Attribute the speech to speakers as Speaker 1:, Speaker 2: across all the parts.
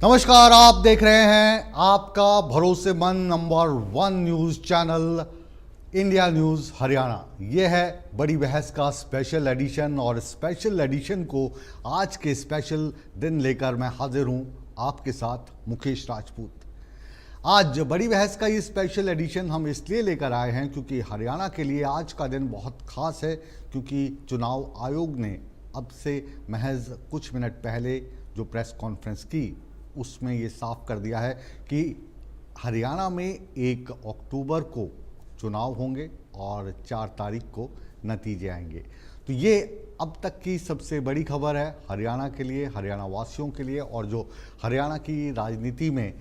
Speaker 1: नमस्कार, आप देख रहे हैं आपका भरोसेमंद number 1 news channel India news Haryana. ये है बड़ी बहस का स्पेशल एडिशन और स्पेशल एडिशन को आज के स्पेशल दिन लेकर मैं हाजिर हूं आपके साथ मुकेश राजपूत। आज बड़ी बहस का ये स्पेशल एडिशन हम इसलिए लेकर आए हैं क्योंकि हरियाणा के लिए आज का दिन बहुत ख़ास है, क्योंकि चुनाव आयोग ने अब से महज कुछ मिनट पहले जो प्रेस कॉन्फ्रेंस की उसमें ये साफ कर दिया है कि हरियाणा में 1 अक्टूबर को चुनाव होंगे और 4 तारीख को नतीजे आएंगे। तो ये अब तक की सबसे बड़ी खबर है हरियाणा के लिए, हरियाणा वासियों के लिए, और जो हरियाणा की राजनीति में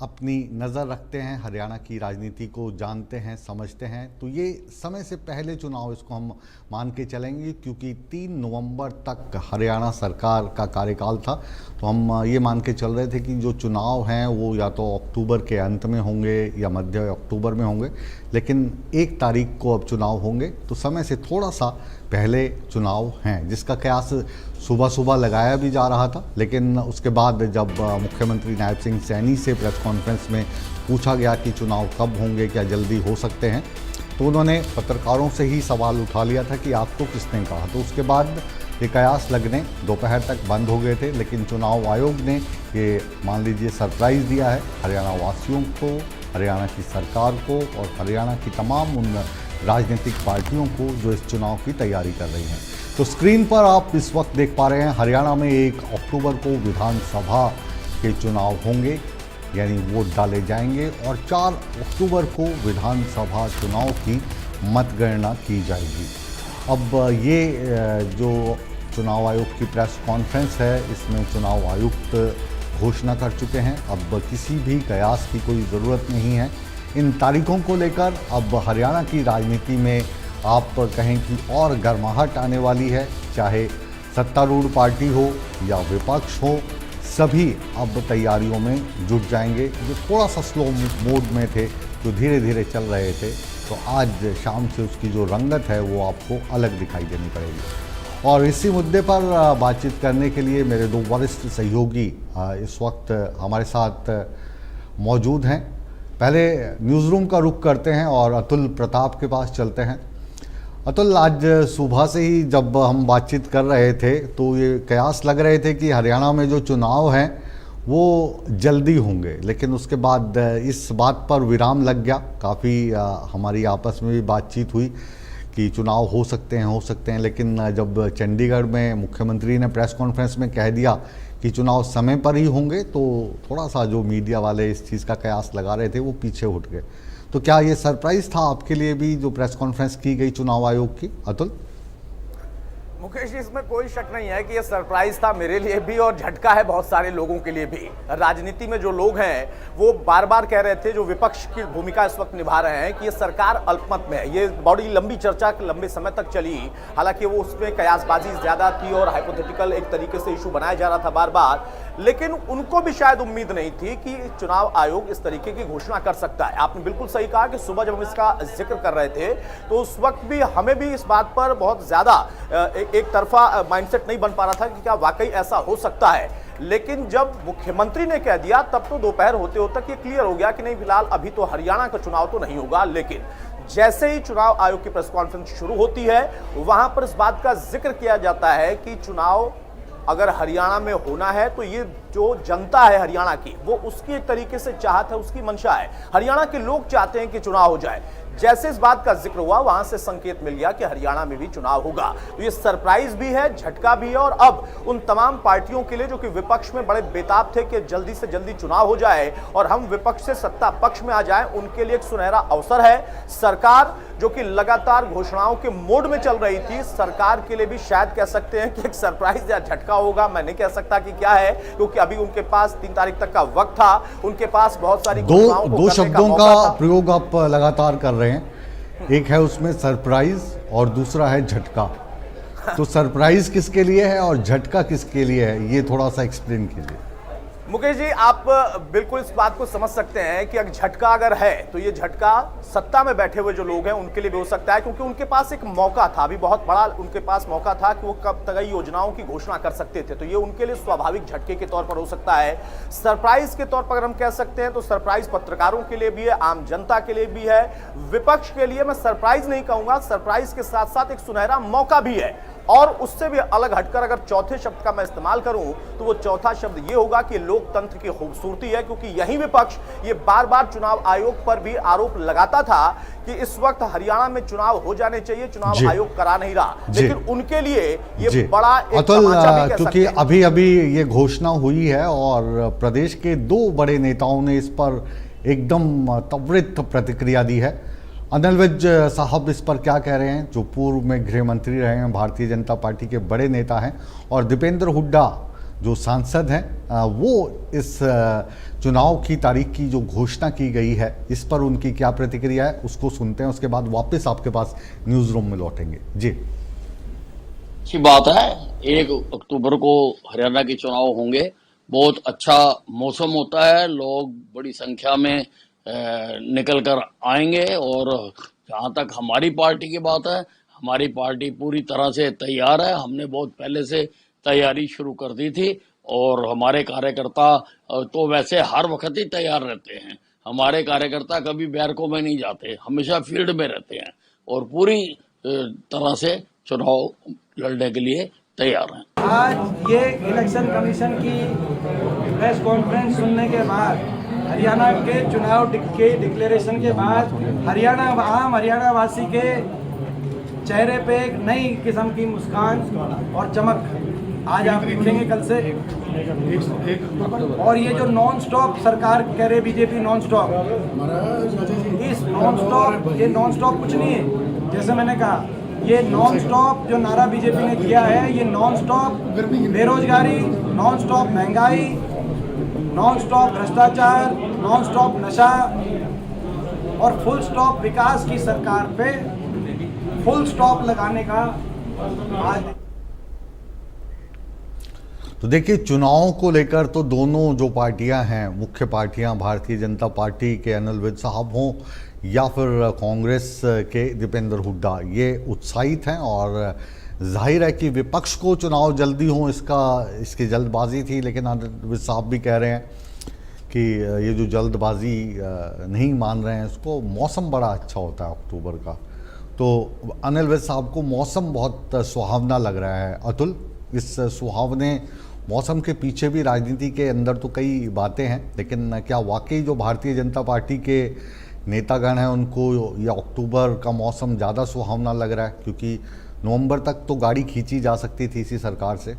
Speaker 1: अपनी नज़र रखते हैं, हरियाणा की राजनीति को जानते हैं, समझते हैं। तो ये समय से पहले चुनाव इसको हम मान के चलेंगे, क्योंकि 3 नवंबर तक हरियाणा सरकार का कार्यकाल था। तो हम ये मान के चल रहे थे कि जो चुनाव हैं वो या तो अक्टूबर के अंत में होंगे या मध्य अक्टूबर में होंगे, लेकिन 1 तारीख को अब चुनाव होंगे। तो समय से थोड़ा सा पहले चुनाव हैं, जिसका कयास सुबह सुबह लगाया भी जा रहा था। लेकिन उसके बाद जब मुख्यमंत्री नायब सिंह सैनी से प्रेस कॉन्फ्रेंस में पूछा गया कि चुनाव कब होंगे, क्या जल्दी हो सकते हैं, तो उन्होंने पत्रकारों से ही सवाल उठा लिया था कि आपको किसने कहा। तो उसके बाद ये कयास लगने दोपहर तक बंद हो गए थे। लेकिन चुनाव आयोग ने ये मान लीजिए सरप्राइज़ दिया है हरियाणा वासियों को, हरियाणा की सरकार को और हरियाणा की तमाम उन राजनीतिक पार्टियों को जो इस चुनाव की तैयारी कर रही हैं। तो स्क्रीन पर आप इस वक्त देख पा रहे हैं हरियाणा में 1 अक्टूबर को विधानसभा के चुनाव होंगे, यानी वोट डाले जाएंगे, और 4 अक्टूबर को विधानसभा चुनाव की मतगणना की जाएगी। अब ये जो चुनाव आयोग की प्रेस कॉन्फ्रेंस है, इसमें चुनाव आयुक्त घोषणा कर चुके हैं। अब किसी भी कयास की कोई ज़रूरत नहीं है इन तारीखों को लेकर। अब हरियाणा की राजनीति में आप कहें कि और गर्माहट आने वाली है, चाहे सत्तारूढ़ पार्टी हो या विपक्ष हो, सभी अब तैयारियों में जुट जाएंगे। जो थोड़ा सा स्लो मोड में थे, जो धीरे धीरे चल रहे थे, तो आज शाम से उसकी जो रंगत है वो आपको अलग दिखाई देनी पड़ेगी। और इसी मुद्दे पर बातचीत करने के लिए मेरे 2 वरिष्ठ सहयोगी इस वक्त हमारे साथ मौजूद हैं। पहले न्यूज़ रूम का रुख करते हैं और अतुल प्रताप के पास चलते हैं। अतुल, आज सुबह से ही जब हम बातचीत कर रहे थे तो ये कयास लग रहे थे कि हरियाणा में जो चुनाव हैं वो जल्दी होंगे, लेकिन उसके बाद इस बात पर विराम लग गया। काफ़ी हमारी आपस में भी बातचीत हुई कि चुनाव हो सकते हैं, लेकिन जब चंडीगढ़ में मुख्यमंत्री ने प्रेस कॉन्फ्रेंस में कह दिया कि चुनाव समय पर ही होंगे, तो थोड़ा सा जो मीडिया वाले इस चीज़ का कयास लगा रहे थे वो पीछे उठ गए। तो क्या ये सरप्राइज़ था आपके लिए भी जो प्रेस कॉन्फ्रेंस की गई चुनाव आयोग की, अतुल?
Speaker 2: मुकेश जी, इसमें कोई शक नहीं है कि ये सरप्राइज था मेरे लिए भी और झटका है बहुत सारे लोगों के लिए भी। राजनीति में जो लोग हैं वो बार बार कह रहे थे, जो विपक्ष की भूमिका इस वक्त निभा रहे हैं, कि ये सरकार अल्पमत में है। ये बड़ी लंबी चर्चा लंबे समय तक चली, हालांकि वो उसमें कयासबाजी ज्यादा थी और हाइपोथेटिकल एक तरीके से इशू बनाया जा रहा था बार बार। लेकिन उनको भी शायद उम्मीद नहीं थी कि चुनाव आयोग इस तरीके की घोषणा कर सकता है। आपने बिल्कुल सही कहा कि सुबह जब हम इसका जिक्र कर रहे थे तो उस वक्त भी हमें भी इस बात पर बहुत ज्यादा एक तरफा माइंडसेट नहीं बन पा रहा था कि क्या वाकई ऐसा हो सकता है। लेकिन जब मुख्यमंत्री ने कह दिया तब तो दोपहर होते होते ये क्लियर हो गया कि नहीं, फिलहाल अभी तो हरियाणा का चुनाव तो नहीं होगा। लेकिन जैसे ही चुनाव आयोग की प्रेस कॉन्फ्रेंस शुरू होती है, वहां पर इस बात का जिक्र किया जाता है कि चुनाव अगर हरियाणा में होना है तो ये जो जनता है हरियाणा की, वो उसकी एक तरीके से चाहत है, उसकी मंशा है। हरियाणा के लोग चाहते हैं कि चुनाव हो जाए। जैसे इस बात का जिक्र हुआ, वहां से संकेत मिल गया कि हरियाणा में भी चुनाव होगा। तो ये सरप्राइज भी है, झटका भी है, और अब उन तमाम पार्टियों के लिए जो कि विपक्ष में बड़े बेताब थे कि जल्दी से जल्दी चुनाव हो जाए और हम विपक्ष से सत्ता पक्ष में आ जाएं, उनके लिए एक सुनहरा अवसर है। सरकार जो कि लगातार घोषणाओं के मोड में चल रही थी, सरकार के लिए भी शायद कह सकते हैं कि एक सरप्राइज या झटका होगा। मैं नहीं कह सकता कि क्या है, क्योंकि अभी उनके पास 3 तारीख तक का वक्त था। उनके पास बहुत सारी
Speaker 1: दो शब्दों का प्रयोग आप लगातार कर रहे हैं। एक है उसमें सरप्राइज और दूसरा है झटका। तो सरप्राइज किसके लिए है और झटका किसके लिए है, ये थोड़ा सा एक्सप्लेन कीजिए।
Speaker 2: मुकेश जी, आप बिल्कुल इस बात को समझ सकते हैं कि अगर झटका अगर है तो ये झटका सत्ता में बैठे हुए जो लोग हैं उनके लिए भी हो सकता है, क्योंकि उनके पास एक मौका था, अभी बहुत बड़ा उनके पास मौका था कि वो कब तक योजनाओं की घोषणा कर सकते थे। तो ये उनके लिए स्वाभाविक झटके के तौर पर हो सकता है। सरप्राइज के तौर पर अगर हम कह सकते हैं तो सरप्राइज पत्रकारों के लिए भी है, आम जनता के लिए भी है, विपक्ष के लिए मैं सरप्राइज नहीं कहूंगा, सरप्राइज के साथ साथ एक सुनहरा मौका भी है। और उससे भी अलग हटकर अगर चौथे शब्द का मैं इस्तेमाल करूं तो वो चौथा शब्द ये होगा कि लोकतंत्र की खूबसूरती है, क्योंकि यही विपक्ष ये बार बार चुनाव आयोग पर भी आरोप लगाता था कि इस वक्त हरियाणा में चुनाव हो जाने चाहिए, चुनाव आयोग करा नहीं रहा, लेकिन उनके लिए ये बड़ा एक तमाचा भी कह
Speaker 1: क्योंकि
Speaker 2: सकते हैं।
Speaker 1: अभी अभी ये घोषणा हुई है और प्रदेश के 2 बड़े नेताओं ने इस पर एकदम त्वरित प्रतिक्रिया दी है। अनिल विज साहब इस पर क्या कह रहे हैं, जो पूर्व में गृह मंत्री रहे हैं, भारतीय जनता पार्टी के बड़े नेता हैं, और दीपेंद्र हुड्डा जो सांसद हैं, वो इस चुनाव की तारीख की जो घोषणा की गई है इस पर उनकी क्या प्रतिक्रिया है, उसको सुनते हैं। उसके बाद वापस आपके पास न्यूज़ रूम में लौटेंगे। जी,
Speaker 3: अच्छी बात है, 1 अक्टूबर को हरियाणा के चुनाव होंगे। बहुत अच्छा मौसम होता है, लोग बड़ी संख्या में निकल कर आएंगे। और जहाँ तक हमारी पार्टी की बात है, हमारी पार्टी पूरी तरह से तैयार है। हमने बहुत पहले से तैयारी शुरू कर दी थी और हमारे कार्यकर्ता तो वैसे हर वक्त ही तैयार रहते हैं। हमारे कार्यकर्ता कभी बैरकों में नहीं जाते, हमेशा फील्ड में रहते हैं और पूरी तरह से चुनाव लड़ने के लिए तैयार हैं।
Speaker 4: आज ये इलेक्शन कमीशन की प्रेस कॉन्फ्रेंस सुनने के बाद, हरियाणा के चुनाव के डिक्लेरेशन के बाद हरियाणा वासी के चेहरे पे एक नई किस्म की मुस्कान और चमक आज आप देखेंगे कल से। और ये जो नॉन स्टॉप सरकार कह रहे बीजेपी नॉन स्टॉप, इस नॉन स्टॉप कुछ नहीं है। जैसे मैंने कहा, ये नॉन स्टॉप जो नारा बीजेपी ने दिया है, ये नॉन स्टॉप बेरोजगारी, नॉन स्टॉप महंगाई, नॉन स्टॉप भ्रष्टाचार, नॉन स्टॉप नशा और फुल स्टॉप विकास की सरकार पे फुल स्टॉप लगाने का आज।
Speaker 1: तो देखिए, चुनाव को लेकर तो दोनों जो पार्टियां हैं, मुख्य पार्टियां, भारतीय जनता पार्टी के अनिल विज साहब हों या फिर कांग्रेस के दीपेंद्र हुड्डा, ये उत्साहित हैं। और जाहिर है कि विपक्ष को चुनाव जल्दी हो इसकी जल्दबाजी थी, लेकिन अनिल विज साहब भी कह रहे हैं कि ये जो जल्दबाजी नहीं मान रहे हैं इसको, मौसम बड़ा अच्छा होता है अक्टूबर का। तो अनिल विज साहब को मौसम बहुत सुहावना लग रहा है। अतुल, इस सुहावने मौसम के पीछे भी राजनीति के अंदर तो कई बातें हैं, लेकिन क्या वाकई जो भारतीय जनता पार्टी के नेतागण हैं उनको ये अक्टूबर का मौसम ज़्यादा सुहावना लग रहा है? क्योंकि नवंबर तक तो गाड़ी खींची जा सकती थी इसी सरकार से।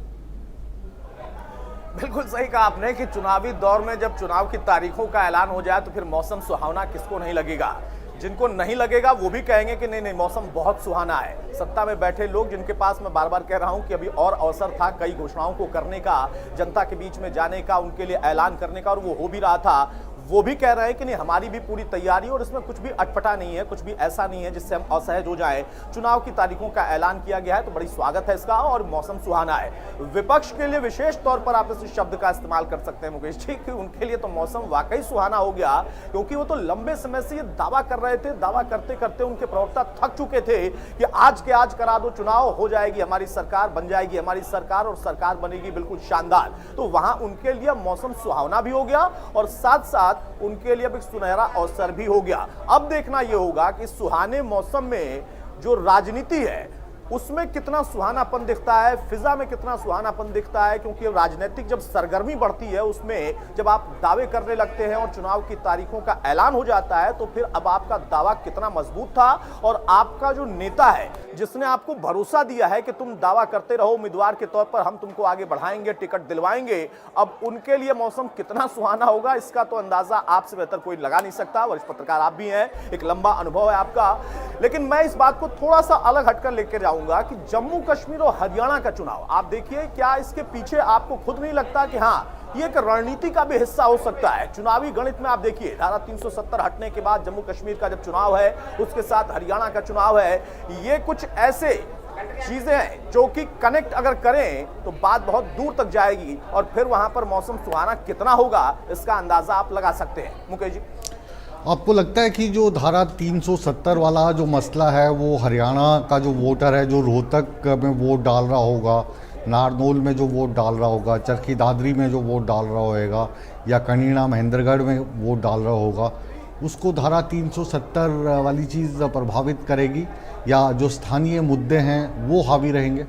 Speaker 2: बिल्कुल सही कहा आपने कि चुनावी दौर में जब चुनाव की तारीखों का ऐलान हो जाए तो फिर मौसम सुहावना किसको नहीं लगेगा। जिनको नहीं लगेगा वो भी कहेंगे कि नहीं मौसम बहुत सुहाना है। सत्ता में बैठे लोग, जिनके पास मैं बार बार कह रहा हूं कि अभी और अवसर था कई घोषणाओं को करने का, जनता के बीच में जाने का, उनके लिए ऐलान करने का, और वो हो भी रहा था, वो भी कह रहे हैं कि नहीं हमारी भी पूरी तैयारी, और इसमें कुछ भी अटपटा नहीं है, कुछ भी ऐसा नहीं है जिससे हम असहज हो जाएं। चुनाव की तारीखों का ऐलान किया गया है तो बड़ी स्वागत है इसका, और मौसम सुहाना है। विपक्ष के लिए विशेष तौर पर आप इस शब्द का इस्तेमाल कर सकते हैं मुकेश जी, कि उनके लिए तो मौसम वाकई सुहाना हो गया, क्योंकि वो तो लंबे समय से ये दावा कर रहे थे, दावा करते करते उनके प्रवक्ता थक चुके थे कि आज के आज करा दो चुनाव, हो जाएगी हमारी सरकार, बन जाएगी हमारी सरकार, और सरकार बनेगी बिल्कुल शानदार। तो वहां उनके लिए मौसम सुहावना भी हो गया और साथ साथ उनके लिए एक सुनहरा अवसर भी हो गया। अब देखना यह होगा कि सुहाने मौसम में जो राजनीति है उसमें कितना सुहानापन दिखता है, फिजा में कितना सुहानापन दिखता है, क्योंकि राजनीतिक जब सरगर्मी बढ़ती है उसमें जब आप दावे करने लगते हैं और चुनाव की तारीखों का ऐलान हो जाता है तो फिर अब आपका दावा कितना मजबूत था, और आपका जो नेता है जिसने आपको भरोसा दिया है कि तुम दावा करते रहो उम्मीदवार के तौर पर, हम तुमको आगे बढ़ाएंगे, टिकट दिलवाएंगे, अब उनके लिए मौसम कितना सुहाना होगा इसका तो अंदाजा आपसे बेहतर कोई लगा नहीं सकता। वरिष्ठ पत्रकार आप भी हैं, एक लंबा अनुभव है आपका, लेकिन मैं इस बात को थोड़ा सा अलग हटकर लेकर जाऊंगा कि जम्मू कश्मीर और हरियाणा का चुनाव आप देखिए, क्या इसके पीछे आपको खुद नहीं लगता कि हाँ ये एक रणनीति का भी हिस्सा हो सकता है। चुनावी गणित में आप देखिए, धारा 370 हटने के बाद जम्मू कश्मीर का जब चुनाव है, उसके साथ हरियाणा का चुनाव है, ये कुछ चीजें हैं जो कि कनेक्ट अगर करें तो बात बहुत दूर तक जाएगी और फिर वहां पर मौसम सुहाना कितना होगा इसका अंदाजा आप लगा सकते हैं। मुकेश जी,
Speaker 1: आपको लगता है कि जो धारा 370 वाला जो मसला है वो हरियाणा का जो वोटर है जो रोहतक में वोट डाल रहा होगा, नारनौल में जो वोट डाल रहा होगा, चरखी दादरी में जो वोट डाल रहा होगा या कनीना महेंद्रगढ़ में वोट डाल रहा होगा, उसको धारा 370 वाली चीज़ प्रभावित करेगी या जो स्थानीय मुद्दे हैं वो हावी रहेंगे?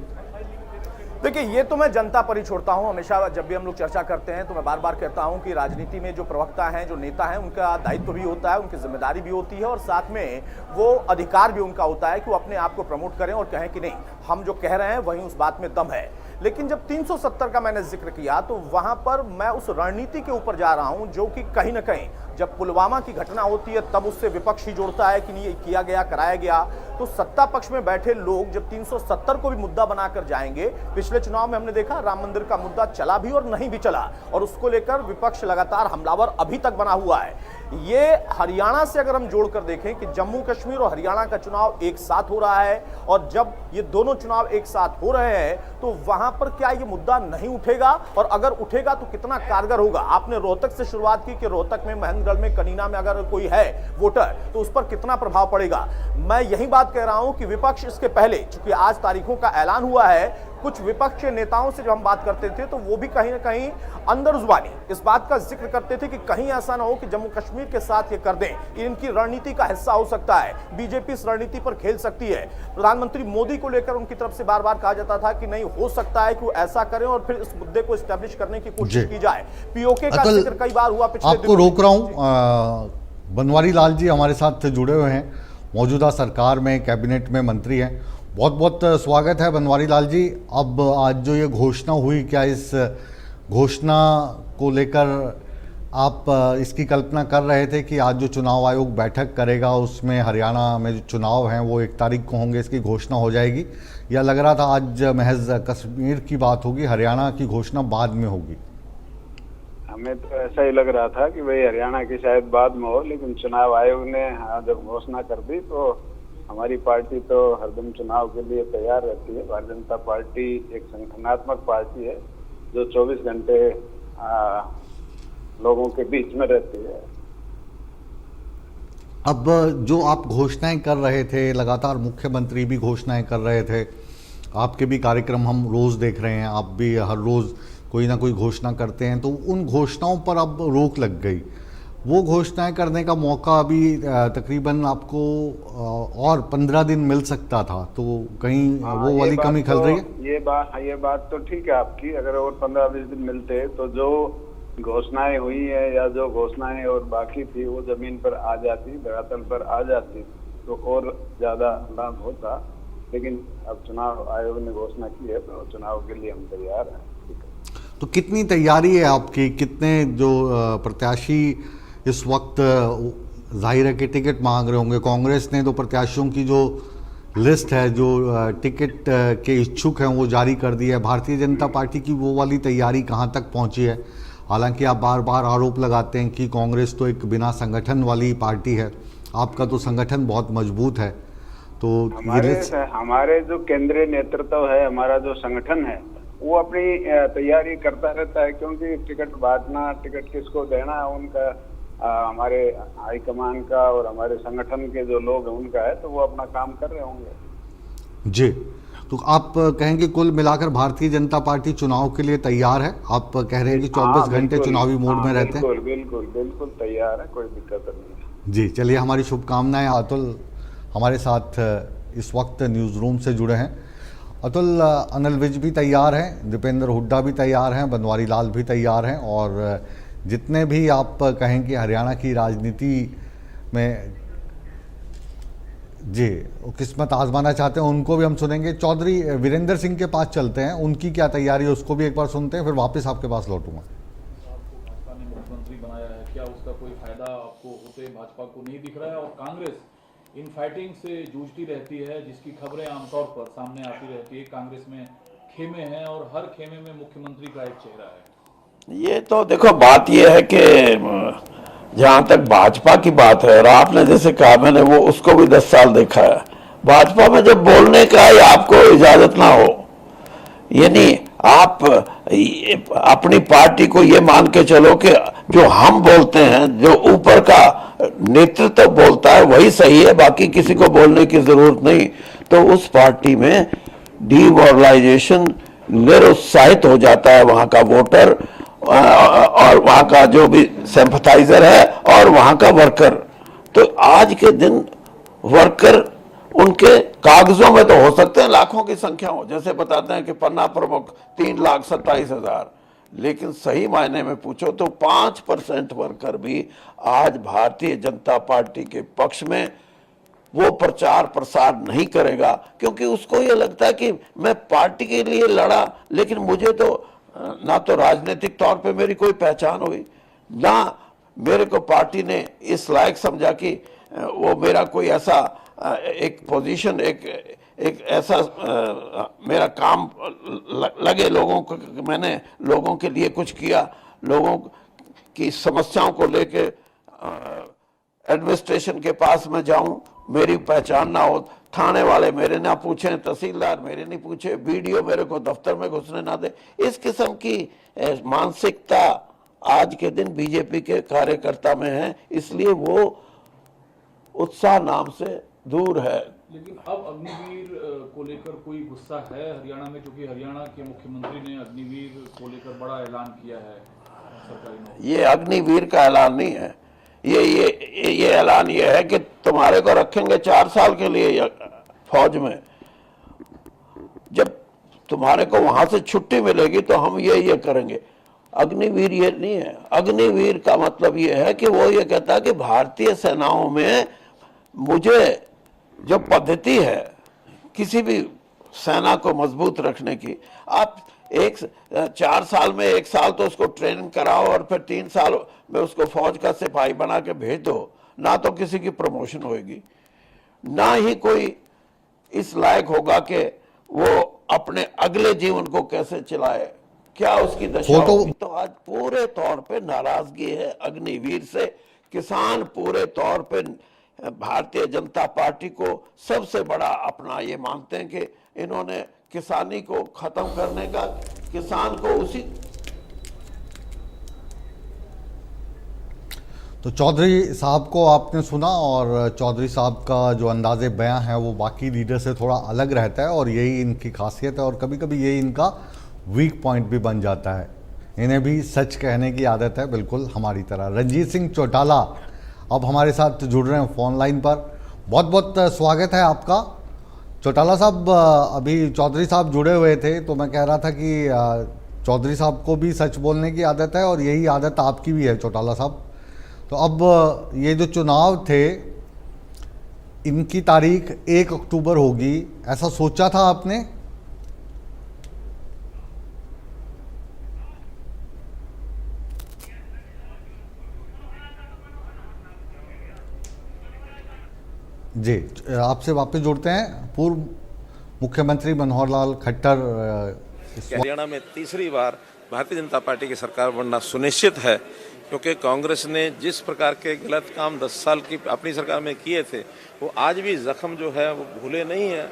Speaker 2: देखिए, ये तो मैं जनता पर ही छोड़ता हूं। हमेशा जब भी हम लोग चर्चा करते हैं तो मैं बार बार कहता हूं कि राजनीति में जो प्रवक्ता हैं, जो नेता हैं, उनका दायित्व भी होता है, उनकी जिम्मेदारी भी होती है और साथ में वो अधिकार भी उनका होता है कि वो अपने आप को प्रमोट करें और कहें कि नहीं, हम जो कह रहे हैं वहीं उस बात में दम है। लेकिन जब 370 का मैंने जिक्र किया तो वहां पर मैं उस रणनीति के ऊपर जा रहा हूं जो कि कहीं ना कहीं जब पुलवामा की घटना होती है तब उससे विपक्ष ही जोड़ता है कि नहीं ये किया गया, कराया गया। तो सत्ता पक्ष में बैठे लोग जब 370 को भी मुद्दा बनाकर जाएंगे, पिछले चुनाव में हमने देखा राम मंदिर का मुद्दा चला भी और नहीं भी चला और उसको लेकर विपक्ष लगातार हमलावर अभी तक बना हुआ है। ये हरियाणा से अगर हम जोड़कर देखें कि जम्मू कश्मीर और हरियाणा का चुनाव एक साथ हो रहा है और जब ये दोनों चुनाव एक साथ हो रहे हैं तो वहां पर क्या ये मुद्दा नहीं उठेगा और अगर उठेगा तो कितना कारगर होगा? आपने रोहतक से शुरुआत की कि रोहतक में, महेंद्रगढ़ में, कनीना में अगर कोई है वोटर तो उस पर कितना प्रभाव पड़ेगा। मैं यही बात कह रहा हूं कि विपक्ष इसके पहले, चूंकि आज तारीखों का ऐलान हुआ है, कुछ विपक्ष के नेताओं से जब हम बात करते थे तो वो भी कहीं ना कहीं अंदर जुबानी इस बात का जिक्र करते थे कि कहीं ऐसा ना हो कि जम्मू कश्मीर के साथ ये कर दें, इनकी रणनीति का हिस्सा हो सकता है, बीजेपी इस रणनीति पर खेल सकती है। प्रधानमंत्री मोदी को लेकर उनकी तरफ से बार बार कहा जाता था कि नहीं हो सकता है कि वो ऐसा करें और फिर इस मुद्दे को एस्टेब्लिश करने की कोशिश की जाए। पीओके का जिक्र कई बार हुआ पिछले
Speaker 1: आपको रोक रहा हूं, बनवारी लाल जी हमारे साथ जुड़े हुए हैं, मौजूदा सरकार में कैबिनेट में मंत्री हैं। बहुत बहुत स्वागत है बनवारी लाल जी। अब आज जो ये घोषणा हुई, क्या इस घोषणा को लेकर आप इसकी कल्पना कर रहे थे कि आज जो चुनाव आयोग बैठक करेगा उसमें हरियाणा में जो चुनाव हैं वो 1 तारीख को होंगे, इसकी घोषणा हो जाएगी, या लग रहा था आज महज कश्मीर की बात होगी, हरियाणा की घोषणा बाद में होगी?
Speaker 5: हमें तो ऐसा ही लग रहा था कि भाई हरियाणा की शायद बाद में हो, लेकिन चुनाव आयोग ने जब घोषणा कर दी तो हमारी पार्टी तो हरदम चुनाव के लिए तैयार रहती है। भारतीय जनता पार्टी एक संगठनात्मक पार्टी है जो 24 घंटे लोगों के बीच में रहती है।
Speaker 1: अब जो आप घोषणाएं कर रहे थे, लगातार मुख्यमंत्री भी घोषणाएं कर रहे थे, आपके भी कार्यक्रम हम रोज़ देख रहे हैं, आप भी हर रोज़ कोई ना कोई घोषणा करते हैं, तो उन घोषणाओं पर अब रोक लग गई। वो घोषणाएं करने का मौका अभी तकरीबन आपको और 15 दिन मिल सकता था, तो कहीं वो वाली कमी खल रही है?
Speaker 5: ये बात तो ठीक है आपकी। अगर और 15-20 दिन मिलते तो जो घोषणाएं हुई है या जो घोषणाएं और बाकी थी वो जमीन पर आ जाती, धरातल पर आ जाती तो और ज्यादा लाभ होता। लेकिन अब चुनाव आयोग ने घोषणा की है तो चुनाव के लिए हम तैयार हैं।
Speaker 1: तो कितनी तैयारी है आपकी? कितने जो प्रत्याशी इस वक्त जाहिर है कि टिकट मांग रहे होंगे? कांग्रेस ने तो प्रत्याशियों की जो लिस्ट है, जो टिकट के इच्छुक हैं, वो जारी कर दी है। भारतीय जनता पार्टी की वो वाली तैयारी कहाँ तक पहुँची है? हालांकि आप बार बार आरोप लगाते हैं कि कांग्रेस तो एक बिना संगठन वाली पार्टी है, आपका तो संगठन बहुत मजबूत है। तो
Speaker 5: हमारे जो केंद्रीय नेतृत्व है, हमारा जो संगठन है, वो अपनी तैयारी करता रहता है, क्योंकि टिकट बांटना, टिकट किसको देना उनका हमारे हाईकमान का और हमारे संगठन के जो लोग हैं उनका है, तो वो अपना काम कर रहे होंगे।
Speaker 1: जी, तो आप कहेंगे कुल मिलाकर भारतीय जनता पार्टी चुनाव के लिए तैयार है? आप कह रहे हैं कि 24 घंटे चुनावी मोड में रहते हैं?
Speaker 5: बिल्कुल तैयार है, कोई दिक्कत नहीं है।
Speaker 1: जी, चलिए, हमारी शुभकामनाएं। अतुल हमारे साथ इस वक्त न्यूज़ रूम से जुड़े हैं। अतुल, अनिल विज भी तैयार हैं, दीपेंद्र हुड्डा भी तैयार हैं, बनवारी लाल भी तैयार हैं, और जितने भी आप कहें कि हरियाणा की राजनीति में जी वो किस्मत आजमाना चाहते हैं उनको भी हम सुनेंगे। चौधरी वीरेंद्र सिंह के पास चलते हैं, उनकी क्या तैयारी है उसको भी एक बार सुनते हैं, फिर वापस आपके पास लौटूंगा।
Speaker 6: भाजपा ने मुख्यमंत्री बनाया है, क्या उसका कोई फायदा आपको होते भाजपा को नहीं दिख रहा है? और कांग्रेस इन फाइटिंग से जूझती रहती है, जिसकी खबरें आमतौर पर सामने आती रहती है। कांग्रेस में खेमे हैं और हर खेमे में मुख्यमंत्री का एक चेहरा है।
Speaker 7: ये तो देखो, बात ये है कि जहाँ तक भाजपा की बात है, और आपने जैसे कहा, मैंने वो उसको भी 10 साल देखा है, भाजपा में जब बोलने का या आपको इजाजत ना हो, यानी आप अपनी पार्टी को ये मान के चलो कि जो हम बोलते हैं, जो ऊपर का नेतृत्व बोलता है वही सही है, बाकी किसी को बोलने की जरूरत नहीं। तो उस पार्टी में डीमोरलाइजेशन, निरुत्साहित हो जाता है वहां का वोटर और वहां का जो भी सिंपथाइजर है और वहां का वर्कर। तो आज के दिन वर्कर उनके कागजों में तो हो सकते हैं लाखों की संख्या हो, जैसे बताते हैं कि पन्ना प्रमुख 3,27,000, लेकिन सही मायने में पूछो तो 5% वर्कर भी आज भारतीय जनता पार्टी के पक्ष में वो प्रचार प्रसार नहीं करेगा, क्योंकि उसको ये लगता है कि मैं पार्टी के लिए लड़ा, लेकिन मुझे तो ना तो राजनीतिक तौर पे मेरी कोई पहचान हुई, ना मेरे को पार्टी ने इस लायक समझा कि वो मेरा कोई ऐसा एक पोजीशन, एक ऐसा मेरा काम लगे लोगों को, मैंने लोगों के लिए कुछ किया, लोगों की समस्याओं को लेके एडमिनिस्ट्रेशन के पास में जाऊं, मेरी पहचान ना हो, थाने वाले मेरे ना पूछें, तहसीलदार मेरे नहीं पूछे, बीडीओ मेरे को दफ्तर में घुसने ना दे। इस किस्म की मानसिकता आज के दिन बीजेपी के कार्यकर्ता में है, इसलिए वो उत्साह नाम से दूर है।
Speaker 6: लेकिन अब अग्निवीर को लेकर कोई गुस्सा है हरियाणा में, क्योंकि हरियाणा के मुख्यमंत्री ने अग्निवीर को लेकर बड़ा ऐलान किया है सरकारी नौकरी।
Speaker 7: ये अग्निवीर का ऐलान नहीं है, ये ऐलान ये है कि तुम्हारे को रखेंगे 4 साल के लिए फौज में, जब तुम्हारे को वहां से छुट्टी मिलेगी तो हम ये करेंगे। अग्निवीर ये नहीं है। अग्निवीर का मतलब ये है कि वो ये कहता है कि भारतीय सेनाओं में मुझे जो पद्धति है किसी भी सेना को मजबूत रखने की, आप 4 साल में 1 साल तो उसको ट्रेनिंग कराओ और फिर 3 साल में उसको फौज का सिपाही बना के भेज दो, ना तो किसी की प्रमोशन होगी, ना ही कोई इस लायक होगा कि वो अपने अगले जीवन को कैसे चलाए, क्या उसकी दशा होगी। तो आज पूरे तौर पे नाराजगी है अग्निवीर से। किसान पूरे तौर पे भारतीय जनता पार्टी को सबसे बड़ा अपना ये मानते हैं कि इन्होंने किसानी को खत्म करने का, किसान को उसी।
Speaker 1: तो चौधरी साहब को आपने सुना, और चौधरी साहब का जो अंदाज़े बयां है वो बाकी लीडर से थोड़ा अलग रहता है, और यही इनकी खासियत है, और कभी कभी यही इनका वीक पॉइंट भी बन जाता है। इन्हें भी सच कहने की आदत है, बिल्कुल हमारी तरह। रंजीत सिंह चौटाला अब हमारे साथ जुड़ रहे हैं फ़ोन लाइन पर। बहुत बहुत स्वागत है आपका चौटाला साहब। अभी चौधरी साहब जुड़े हुए थे तो मैं कह रहा था कि चौधरी साहब को भी सच बोलने की आदत है, और यही आदत आपकी भी है चौटाला साहब। तो अब ये जो चुनाव थे, इनकी तारीख 1 अक्टूबर होगी, ऐसा सोचा था आपने? जी, आपसे वापस जुड़ते हैं। पूर्व मुख्यमंत्री मनोहर लाल खट्टर
Speaker 8: हरियाणा में तीसरी बार भारतीय जनता पार्टी की सरकार बनना सुनिश्चित है, क्योंकि कांग्रेस ने जिस प्रकार के गलत काम 10 साल की अपनी सरकार में किए थे, वो आज भी जख्म जो है वो भूले नहीं है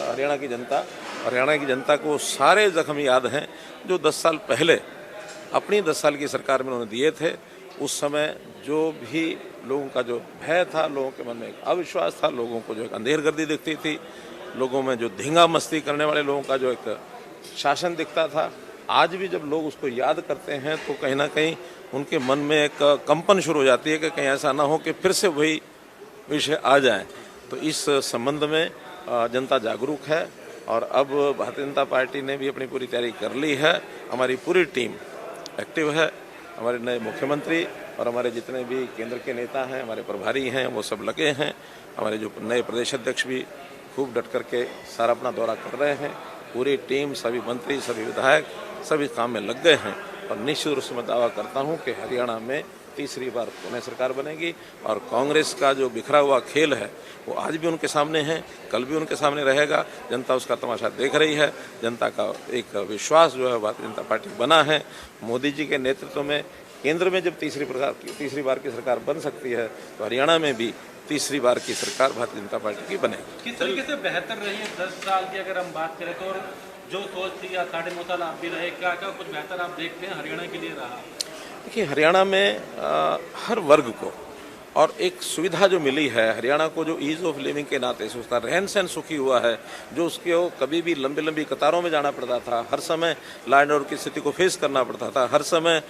Speaker 8: हरियाणा की जनता। हरियाणा की जनता को सारे जख्म याद हैं जो 10 साल पहले अपनी 10 साल की सरकार में उन्होंने दिए थे। उस समय जो भी लोगों का जो भय था, लोगों के मन में एक अविश्वास था, लोगों को जो एक अंधेरगर्दी दिखती थी, लोगों में जो धींगा मस्ती करने वाले लोगों का जो एक शासन दिखता था, आज भी जब लोग उसको याद करते हैं तो कहीं ना कहीं उनके मन में एक कंपन शुरू हो जाती है कि कहीं ऐसा ना हो कि फिर से वही विषय आ जाए। तो इस संबंध में जनता जागरूक है, और अब भारतीय जनता पार्टी ने भी अपनी पूरी तैयारी कर ली है। हमारी पूरी टीम एक्टिव है, हमारे नए मुख्यमंत्री और हमारे जितने भी केंद्र के नेता हैं, हमारे प्रभारी हैं, वो सब लगे हैं। हमारे जो नए प्रदेश अध्यक्ष भी खूब डट करके सारा अपना दौरा कर रहे हैं। पूरी टीम, सभी मंत्री, सभी विधायक सभी काम में लग गए हैं, और निश्चित रूप से मैं दावा करता हूं कि हरियाणा में तीसरी बार पुनः सरकार बनेगी। और कांग्रेस का जो बिखरा हुआ खेल है वो आज भी उनके सामने है, कल भी उनके सामने रहेगा। जनता उसका तमाशा देख रही है। जनता का एक विश्वास जो है भारतीय जनता पार्टी बना है। मोदी जी के नेतृत्व में केंद्र में जब तीसरी बार की सरकार बन सकती है, तो हरियाणा में भी तीसरी बार की सरकार भारतीय जनता पार्टी की बनेगी।
Speaker 9: किस तरीके से बेहतर रही है 10 साल की अगर हम बात करें तो, और जो सोच थी या 9.5 साल आप भी रहे, क्या क्या कुछ बेहतर आप देखते हैं हरियाणा के लिए रहा?
Speaker 8: देखिए, हरियाणा में हर वर्ग को और एक सुविधा जो मिली है, हरियाणा को जो ईज ऑफ लिविंग के नाते से उसका रहन सहन सुखी हुआ है, जो उसके कभी भी लंबी लंबी कतारों में जाना पड़ता था, हर समय लॉ एंड ऑर्डर की स्थिति को फेस करना पड़ता था, हर समय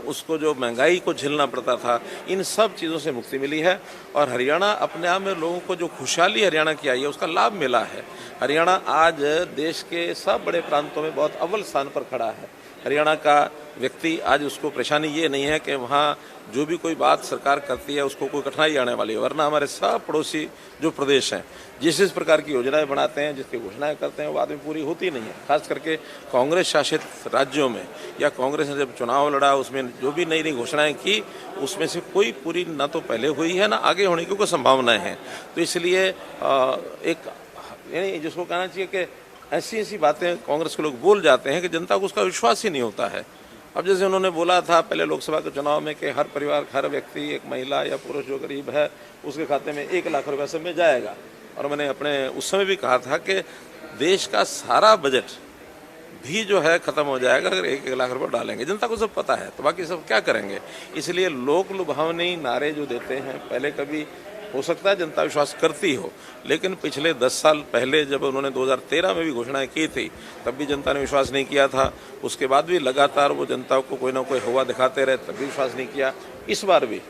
Speaker 8: उसको जो महंगाई को झेलना पड़ता था, इन सब चीज़ों से मुक्ति मिली है। और हरियाणा अपने आप में लोगों को जो खुशहाली हरियाणा की आई है उसका लाभ मिला है। हरियाणा आज देश के सब बड़े प्रांतों में बहुत अव्वल स्थान पर खड़ा है। हरियाणा का व्यक्ति आज उसको परेशानी ये नहीं है कि वहाँ जो भी कोई बात सरकार करती है उसको कोई कठिनाई आने वाली है, वरना हमारे सब पड़ोसी जो प्रदेश हैं जिस प्रकार की योजनाएं बनाते हैं, जिसकी घोषणाएं करते हैं, वो बाद में पूरी होती नहीं है। खास करके कांग्रेस शासित राज्यों में या कांग्रेस ने जब चुनाव लड़ा उसमें जो भी नई नई घोषणाएं की उसमें से कोई पूरी ना तो पहले हुई है ना आगे होने की कोई संभावनाएं हैं। तो इसलिए एक यानी जिसको कहना चाहिए कि ऐसी ऐसी बातें कांग्रेस के लोग बोल जाते हैं कि जनता को उसका विश्वास ही नहीं होता है। अब जैसे उन्होंने बोला था पहले लोकसभा के चुनाव में कि हर परिवार, हर व्यक्ति, एक महिला या पुरुष जो गरीब है उसके खाते में 1 लाख रुपए सब में जाएगा। और मैंने अपने उस समय भी कहा था कि देश का सारा बजट भी जो है खत्म हो जाएगा अगर 1 लाख रुपए डालेंगे। जनता को सब पता है, तो बाकी सब क्या करेंगे। इसलिए लोक लुभावनी नारे जो देते हैं, पहले कभी हो सकता है जनता विश्वास करती हो, लेकिन पिछले 10 साल पहले जब उन्होंने 2013 में भी घोषणाएं की थी तब भी जनता ने विश्वास नहीं किया था। उसके बाद भी लगातार वो जनता को कोई ना कोई हवा दिखाते रहे, तब भी विश्वास नहीं किया। इस बार भी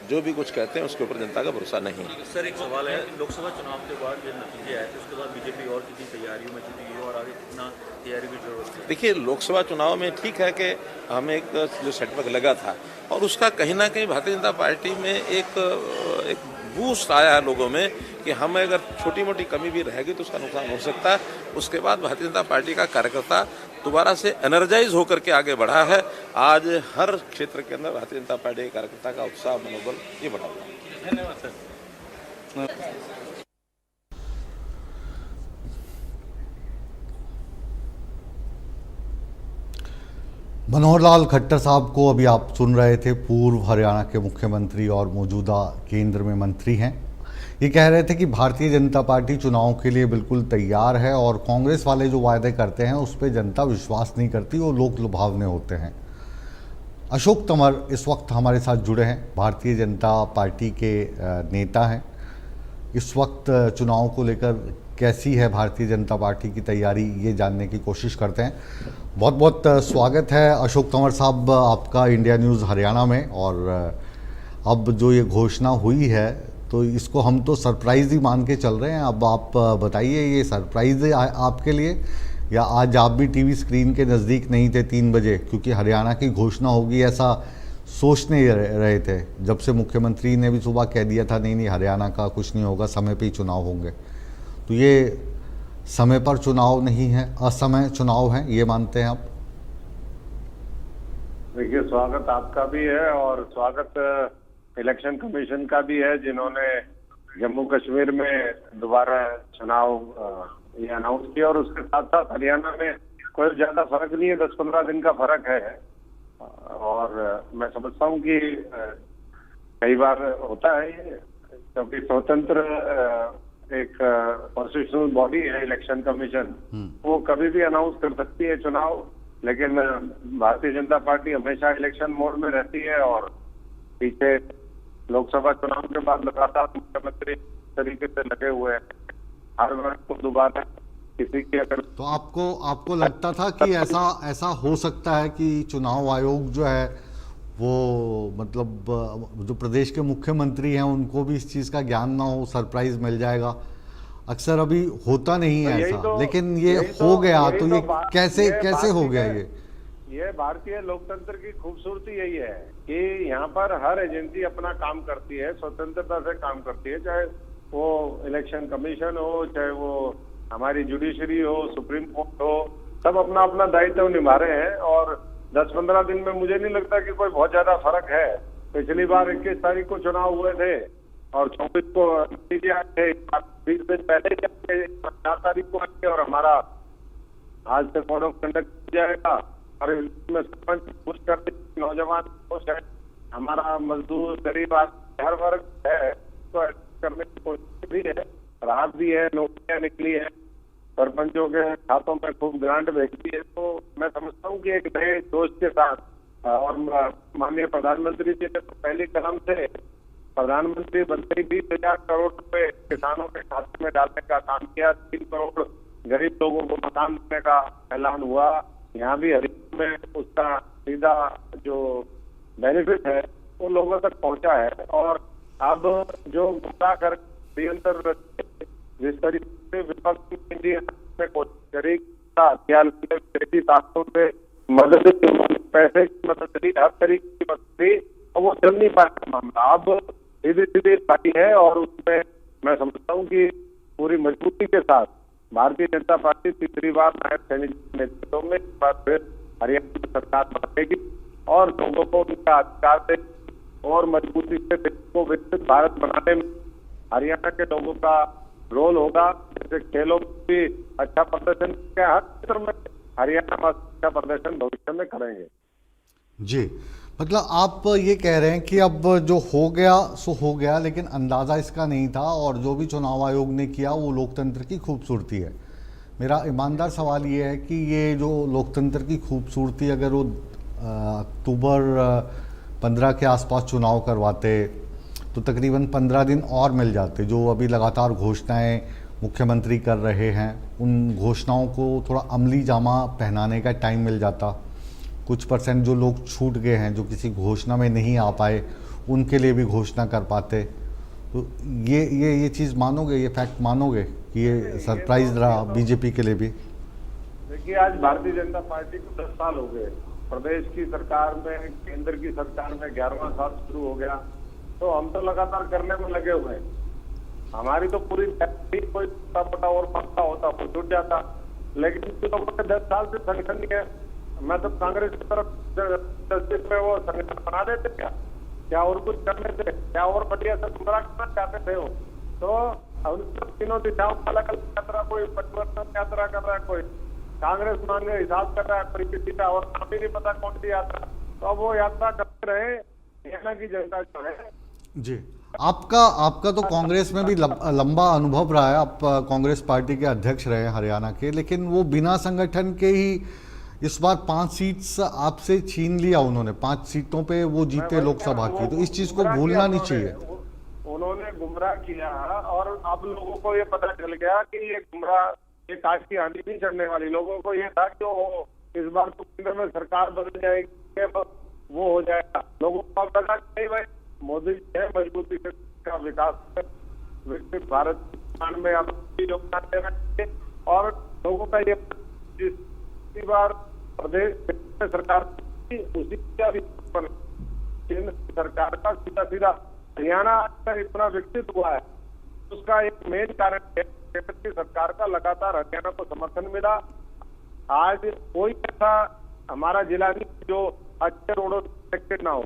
Speaker 8: जो भी कुछ कहते हैं उसके ऊपर जनता का भरोसा नहीं है।
Speaker 9: सर, एक सवाल है, लोकसभा चुनाव के बाद जो नतीजे आए थे उसके बाद बीजेपी और कितनी तैयारियों में जुटी है और आगे कितना तैयारी की जरूरत है?
Speaker 8: देखिए, लोकसभा चुनाव में ठीक है कि हमें एक जो सेटबैक लगा था और उसका कहीं ना कहीं भारतीय जनता पार्टी में एक बूस्ट आया है लोगों में कि हमें अगर छोटी मोटी कमी भी रहेगी तो उसका नुकसान हो सकता है। उसके बाद भारतीय जनता पार्टी का कार्यकर्ता दोबारा से एनर्जाइज होकर के आगे बढ़ा है। आज हर क्षेत्र के अंदर भारतीय जनता पार्टी के कार्यकर्ता का उत्साह, मनोबल ये बढ़ा हुआ है।
Speaker 9: धन्यवाद सर।
Speaker 1: मनोहर लाल खट्टर साहब को अभी आप सुन रहे थे, पूर्व हरियाणा के मुख्यमंत्री और मौजूदा केंद्र में मंत्री हैं। ये कह रहे थे कि भारतीय जनता पार्टी चुनाव के लिए बिल्कुल तैयार है और कांग्रेस वाले जो वायदे करते हैं उस पर जनता विश्वास नहीं करती, वो लोक लुभावने होते हैं। अशोक तंवर इस वक्त हमारे साथ जुड़े हैं, भारतीय जनता पार्टी के नेता हैं। इस वक्त चुनाव को लेकर कैसी है भारतीय जनता पार्टी की तैयारी, ये जानने की कोशिश करते हैं। बहुत बहुत स्वागत है अशोक तंवर साहब आपका इंडिया न्यूज़ हरियाणा में। और अब जो ये घोषणा हुई है तो इसको हम तो सरप्राइज़ ही मान के चल रहे हैं। अब आप बताइए, ये सरप्राइज़ है आपके लिए या आज आप भी टीवी स्क्रीन के नज़दीक नहीं थे 3 बजे, क्योंकि हरियाणा की घोषणा होगी ऐसा सोच नहीं रहे थे? जब से मुख्यमंत्री ने भी सुबह कह दिया था नहीं हरियाणा का कुछ नहीं होगा, समय पे ही चुनाव होंगे, तो ये समय पर चुनाव नहीं है, असमय चुनाव है, ये मानते हैं आप?
Speaker 5: देखिए, स्वागत आपका भी है और स्वागत इलेक्शन कमीशन का भी है, जिन्होंने जम्मू कश्मीर में दोबारा चुनाव ये अनाउंस किया। और उसके साथ साथ हरियाणा में कोई ज्यादा फर्क नहीं है, 10-15 दिन का फर्क है। और मैं समझता हूँ कि कई बार होता है ये, क्योंकि स्वतंत्र एक कॉन्स्टिट्यूशनल बॉडी है इलेक्शन कमीशन, वो कभी भी अनाउंस कर सकती है चुनाव। लेकिन भारतीय जनता पार्टी हमेशा इलेक्शन मोड में रहती है और पीछे लोकसभा चुनाव के बाद लगातार मुख्यमंत्री तरीके से लगे हुए हैं हर वर्ग को दोबारा किसी की अगर।
Speaker 1: तो आपको लगता था कि ऐसा हो सकता है कि चुनाव आयोग जो है वो मतलब जो प्रदेश के मुख्यमंत्री हैं उनको भी इस चीज़ का ज्ञान ना हो, सरप्राइज मिल जाएगा? अक्सर अभी होता नहीं है ऐसा, लेकिन ये हो गया, तो ये कैसे हो गया?
Speaker 5: ये भारतीय लोकतंत्र की खूबसूरती यही है कि यहाँ पर हर एजेंसी अपना काम करती है, स्वतंत्रता से काम करती है, चाहे वो इलेक्शन कमीशन हो, चाहे वो हमारी जुडिशरी हो, सुप्रीम कोर्ट हो, सब अपना अपना दायित्व निभा रहे हैं। और 10-15 दिन में मुझे नहीं लगता कि कोई बहुत ज्यादा फर्क है। पिछली बार 21 तारीख को चुनाव हुए थे और 24 को नतीजे आए थे, 20 दिन पहले 4 तारीख को आएंगे और हमारा आज से कोड ऑफ कंडक्ट किया जाएगा और इसमें सरपंच खुश करते, नौजवान खुश है, हमारा मजदूर गरीब हर वर्ग है। तो करने की कोशिश भी है, राहत भी है, नौकरियां निकली है, सरपंचों के खातों में खूब ग्रांट भेजती है। तो मैं समझता हूँ कि एक नए जोश के साथ और माननीय प्रधानमंत्री जी ने तो पहली कदम से प्रधानमंत्री बनते ही 20,000 करोड़ रुपए किसानों के खाते में डालने का काम किया। 3 करोड़ गरीब लोगों को मकान देने का ऐलान हुआ। यहाँ भी हरियाणा में उसका सीधा जो बेनिफिट है वो लोगों तक पहुंचा है। और अब जो गुमराह कर निरंतर जिस तरीके से विपक्ष में कोशिश करी हथियार विदेशी ताकतों से मदद, पैसे की मदद ली, हर तरीके की मदद ली, और वो चल नहीं पाया मामला। अब सीधी सीधी पार्टी है और उसमें मैं समझता हूँ कि पूरी मजबूती के साथ भारतीय जनता पार्टी तीसरी बार नायब सैनिक के नेतृत्व में इस बार फिर हरियाणा में सरकार बनाएगी और लोगों को उनका अधिकार दे और मजबूती से देश को विकसित भारत बनाने में हरियाणा के लोगों का रोल होगा। जैसे खेलों में भी अच्छा प्रदर्शन किया, हर क्षेत्र में हरियाणा में अच्छा प्रदर्शन भविष्य में करेंगे।
Speaker 1: जी, मतलब आप ये कह रहे हैं कि अब जो हो गया सो हो गया, लेकिन अंदाज़ा इसका नहीं था और जो भी चुनाव आयोग ने किया वो लोकतंत्र की खूबसूरती है। मेरा ईमानदार सवाल ये है कि ये जो लोकतंत्र की खूबसूरती अगर वो अक्टूबर 15 के आसपास चुनाव करवाते तो तकरीबन 15 दिन और मिल जाते। जो अभी लगातार घोषणाएं मुख्यमंत्री कर रहे हैं उन घोषणाओं को थोड़ा अमली जामा पहनाने का टाइम मिल जाता। कुछ परसेंट जो लोग छूट गए हैं, जो किसी घोषणा में नहीं आ पाए, उनके लिए भी घोषणा कर पाते। तो ये चीज़ मानोगे, ये फैक्ट मानोगे कि ये सरप्राइज रहा बीजेपी के लिए भी?
Speaker 5: देखिए, आज भारतीय जनता पार्टी को 10 साल हो गए। प्रदेश की सरकार में, केंद्र की सरकार में 11वां साल शुरू हो गया। तो हम तो लगातार करने में लगे हुए हैं। हमारी तो पूरी कोई छोटा और पक्का होता तो छूट जाता, लेकिन तो 10 साल से संगठन नहीं है। मैं तो कांग्रेस की तरफ जस्टिस में वो संगठन बना देते क्या और कुछ करने थे, क्या और बढ़िया से गुमराह करना चाहते थे वो। तो तीनों दिशाओं में अलग अलग यात्रा, कोई परिवर्तन यात्रा कर रहा है, कोई कांग्रेस मान हिसाब कर रहा है, कोई किसी का और नाम ही नहीं पता कौन सी यात्रा। तो अब वो यात्रा करते रहे, हरियाणा की जनता जो है।
Speaker 1: जी, आपका तो कांग्रेस में भी लंबा अनुभव रहा है। आप कांग्रेस पार्टी के अध्यक्ष रहे हरियाणा के, लेकिन वो बिना संगठन के ही इस बार 5 सीट्स आपसे छीन लिया उन्होंने। 5 सीटों पे वो जीते लोकसभा की, तो इस चीज को भूलना नहीं चाहिए।
Speaker 5: उन्होंने गुमराह किया और अब लोगों को ये पता चल गया कि ये गुमराह, ये काश की आंधी नहीं चढ़ने वाली। लोगों को ये था कि इस बार तो केंद्र में सरकार बदल जाएगी, वो हो जाएगा। लोगों को अब लगा नहीं भाई, मोदी जी है, मजबूती से का विकास, विकसित भारत निर्माण में अब योगदान देना चाहिए। और लोगों का ये जिस बार प्रदेश में सरकार उसी का भी केंद्र सरकार का सीधा सीधा हरियाणा इतना विकसित हुआ है, उसका एक मेन कारण है केंद्र की सरकार का लगातार हरियाणा को समर्थन मिला। आज कोई ऐसा हमारा जिला नहीं जो अच्छे रोडों से कनेक्टेड ना हो।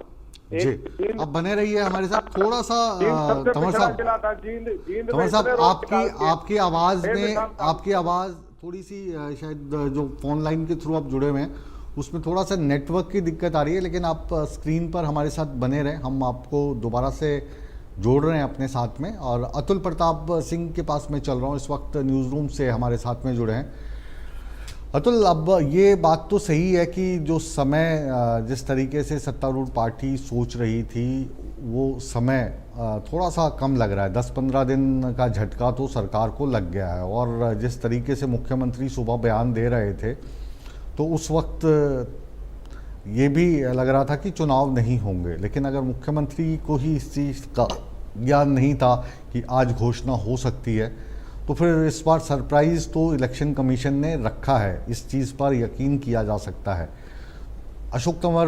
Speaker 1: जी, अब बने रहिए हमारे साथ। थोड़ा सा तंवर साहब आपकी आवाज थोड़ी सी शायद जो फोन लाइन के थ्रू आप जुड़े हुए हैं उसमें थोड़ा सा नेटवर्क की दिक्कत आ रही है, लेकिन आप स्क्रीन पर हमारे साथ बने रहें। हम आपको दोबारा से जोड़ रहे हैं अपने साथ में। और अतुल प्रताप सिंह के पास मैं चल रहा हूँ, इस वक्त न्यूज़ रूम से हमारे साथ में जुड़े हैं। अतुल, अब ये बात तो सही है कि जो समय जिस तरीके से सत्तारूढ़ पार्टी सोच रही थी वो समय थोड़ा सा कम लग रहा है। 10-15 दिन का झटका तो सरकार को लग गया है। और जिस तरीके से मुख्यमंत्री सुबह बयान दे रहे थे तो उस वक्त ये भी लग रहा था कि चुनाव नहीं होंगे, लेकिन अगर मुख्यमंत्री को ही इस चीज़ का ज्ञान नहीं था कि आज घोषणा हो सकती है, तो फिर इस बार सरप्राइज़ तो इलेक्शन कमीशन ने रखा है। इस चीज़ पर यकीन किया जा सकता है। अशोक तंवर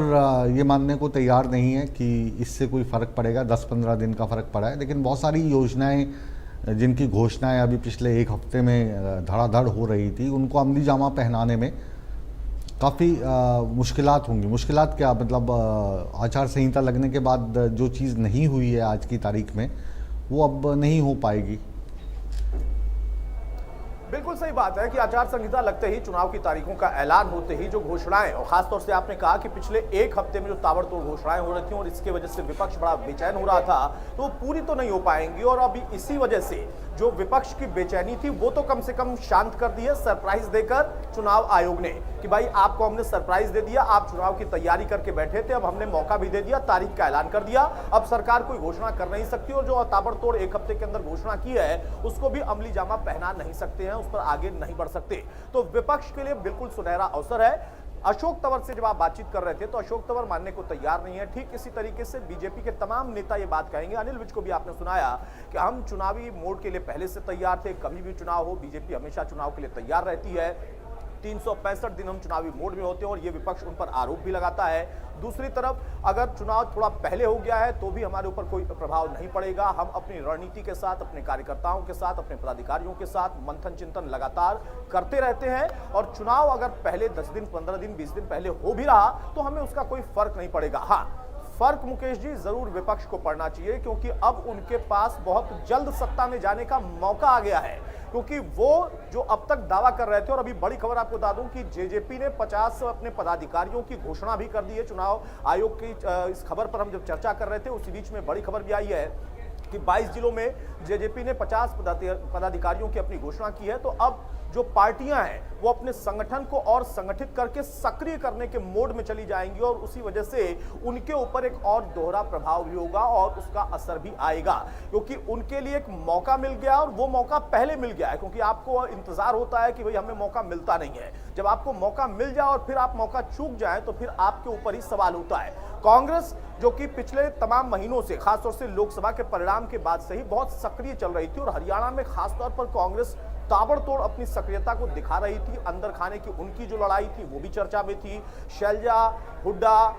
Speaker 1: ये मानने को तैयार नहीं है कि इससे कोई फ़र्क पड़ेगा। 10-15 दिन का फ़र्क पड़ा है, लेकिन बहुत सारी योजनाएं जिनकी घोषणाएं अभी पिछले 1 हफ्ते में धड़ाधड़ हो रही थी, उनको अमली जामा पहनाने में काफ़ी मुश्किलात होंगी। मुश्किलात क्या, मतलब आचार संहिता लगने के बाद जो चीज़ नहीं हुई है आज की तारीख में वो अब नहीं हो पाएगी।
Speaker 2: बिल्कुल सही बात है कि आचार संहिता लगते ही, चुनाव की तारीखों का ऐलान होते ही जो घोषणाएं, और खासतौर से आपने कहा कि पिछले एक हफ्ते में जो ताबड़तोड़ घोषणाएं हो रही थी और इसके वजह से विपक्ष बड़ा बेचैन हो रहा था, तो वो पूरी तो नहीं हो पाएंगी। और अभी इसी वजह से जो विपक्ष की बेचैनी थी वो तो कम से कम शांत कर दी है सरप्राइज देकर चुनाव आयोग ने, कि भाई आपको हमने सरप्राइज दे दिया, आप चुनाव की तैयारी करके बैठे थे, अब हमने मौका भी दे दिया, तारीख का ऐलान कर दिया, अब सरकार कोई घोषणा कर नहीं सकती और जो ताबड़तोड़ एक हफ्ते के अंदर घोषणा की है उसको भी अमली जामा पहना नहीं सकते हैं, उस पर आगे नहीं बढ़ सकते। तो विपक्ष के लिए बिल्कुल सुनहरा अवसर है। अशोक तंवर से जब आप बातचीत कर रहे थे तो अशोक तंवर मानने को तैयार नहीं है। ठीक इसी तरीके से बीजेपी के तमाम नेता ये बात कहेंगे। अनिल विज को भी आपने सुनाया कि हम चुनावी मोड के लिए पहले से तैयार थे, कभी भी चुनाव हो बीजेपी हमेशा चुनाव के लिए तैयार रहती है, 365 दिन हम चुनावी मोड में होते हैं और ये विपक्ष उन पर आरोप भी लगाता है। दूसरी तरफ अगर चुनाव थोड़ा पहले हो गया है तो भी हमारे ऊपर कोई प्रभाव नहीं पड़ेगा, हम अपनी रणनीति के साथ, अपने कार्यकर्ताओं के साथ, अपने पदाधिकारियों के साथ मंथन चिंतन लगातार करते रहते हैं और चुनाव अगर पहले 10 दिन, 15 दिन, 20 दिन पहले हो भी रहा तो हमें उसका कोई फर्क नहीं पड़ेगा। हाँ, फर्क मुकेश जी जरूर विपक्ष को पड़ना चाहिए, क्योंकि अब उनके पास बहुत जल्द सत्ता में जाने का मौका आ गया है। क्योंकि वो जो अब तक दावा कर रहे थे, और अभी बड़ी खबर आपको बता दूं कि जेजेपी ने 50 अपने पदाधिकारियों की घोषणा भी कर दी है चुनाव आयोग की। इस खबर पर हम जब चर्चा कर रहे थे उसी बीच में बड़ी खबर भी आई है कि 22 जिलों में जेजेपी ने 50 पदाधिकारियों की अपनी घोषणा की है। तो अब जो पार्टियां हैं वो अपने संगठन को और संगठित करके सक्रिय करने के मोड में चली जाएंगी और उसी वजह से उनके ऊपर एक और दोहरा प्रभाव भी होगा और उसका असर भी आएगा, क्योंकि उनके लिए एक मौका मिल गया और वो मौका पहले मिल गया है। क्योंकि आपको इंतजार होता है कि भाई हमें मौका मिलता नहीं है, जब आपको मौका मिल जाए और फिर आप मौका चूक जाए तो फिर आपके ऊपर ही सवाल होता है। कांग्रेस जो कि पिछले तमाम महीनों से, खासतौर से लोकसभा के परिणाम के बाद से ही बहुत सक्रिय चल रही थी और हरियाणा में खासतौर पर कांग्रेस ताबड़तोड़ अपनी सक्रियता को दिखा रही थी। अंदर खाने की उनकी जो लड़ाई थी वो भी चर्चा में थी। शैलजा, हुड्डा,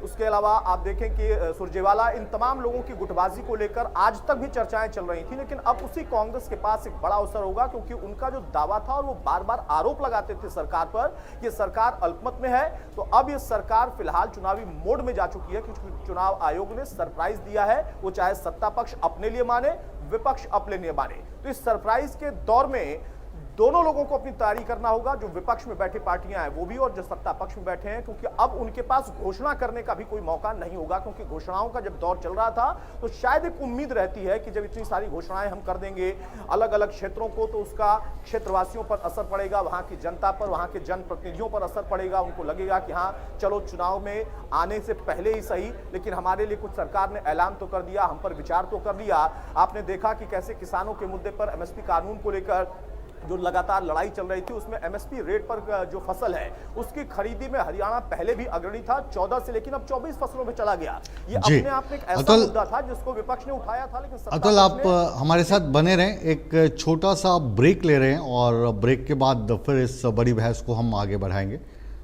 Speaker 2: उसके अलावा आप देखें कि सुरजेवाला, इन तमाम लोगों की गुटबाजी को लेकर आज तक भी चर्चाएं चल रही थी। लेकिन अब उसी कांग्रेस के पास एक बड़ा अवसर होगा, क्योंकि उनका जो दावा था और वो बार बार आरोप लगाते थे सरकार पर कि सरकार अल्पमत में है, तो अब ये सरकार फिलहाल चुनावी मोड में जा चुकी है, क्योंकि चुनाव आयोग ने सरप्राइज दिया है। वो चाहे सत्ता पक्ष अपने लिए माने, विपक्ष अपने लिए माने। तो इस सरप्राइज के दौर में दोनों लोगों को अपनी तैयारी करना होगा, जो विपक्ष में बैठी पार्टियां हैं वो भी और जो सत्ता पक्ष में बैठे हैं, क्योंकि अब उनके पास घोषणा करने का भी कोई मौका नहीं होगा। क्योंकि घोषणाओं का जब दौर चल रहा था तो शायद एक उम्मीद रहती है कि जब इतनी सारी घोषणाएं हम कर देंगे अलग अलग क्षेत्रों को तो उसका क्षेत्रवासियों पर असर पड़ेगा, वहां की जनता पर, वहां के जनप्रतिनिधियों पर असर पड़ेगा। उनको लगेगा कि हाँ चलो चुनाव में आने से पहले ही सही, लेकिन हमारे लिए कुछ सरकार ने ऐलान तो कर दिया, हम पर विचार तो कर लिया। आपने देखा कि कैसे किसानों के मुद्दे पर एमएसपी कानून को लेकर जो लगातार लड़ाई चल रही थी, उसमें एमएसपी रेट पर जो फसल है उसकी खरीदी में हरियाणा पहले भी अग्रणी था 14 से, लेकिन अब 24 फसलों में चला गया। ये अपने आप में एक ऐसा मुद्दा था जिसको विपक्ष ने उठाया था, लेकिन
Speaker 1: अतुल आप हमारे साथ बने रहें, एक छोटा सा ब्रेक ले रहे हैं और ब्रेक के बाद फिर इस बड़ी बहस को हम आगे बढ़ाएंगे।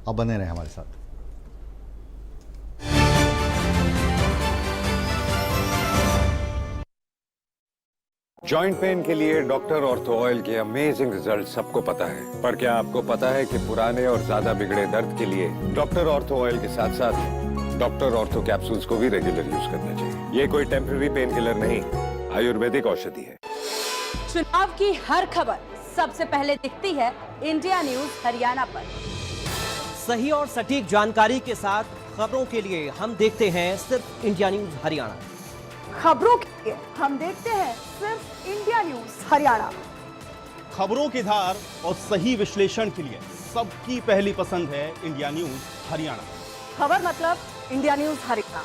Speaker 1: आप बने रहें हमारे साथ।
Speaker 10: जॉइंट पेन के लिए डॉक्टर ऑर्थो ऑयल के अमेजिंग रिजल्ट सबको पता है, पर क्या आपको पता है कि पुराने और ज्यादा बिगड़े दर्द के लिए डॉक्टर ऑर्थो ऑयल के साथ साथ डॉक्टर ऑर्थो कैप्सूल्स को भी रेगुलर यूज करना चाहिए। ये कोई टेम्पररी पेन किलर नहीं, आयुर्वेदिक औषधि है।
Speaker 11: चुनाव की हर खबर सबसे पहले दिखती है इंडिया न्यूज हरियाणा पर।
Speaker 12: सही और सटीक जानकारी के साथ खबरों के लिए हम देखते हैं सिर्फ इंडिया न्यूज हरियाणा।
Speaker 11: खबरों के लिए हम देखते हैं सिर्फ इंडिया न्यूज हरियाणा।
Speaker 13: खबरों की धार और सही विश्लेषण के लिए सबकी पहली पसंद है इंडिया न्यूज हरियाणा।
Speaker 11: खबर मतलब इंडिया न्यूज हरियाणा।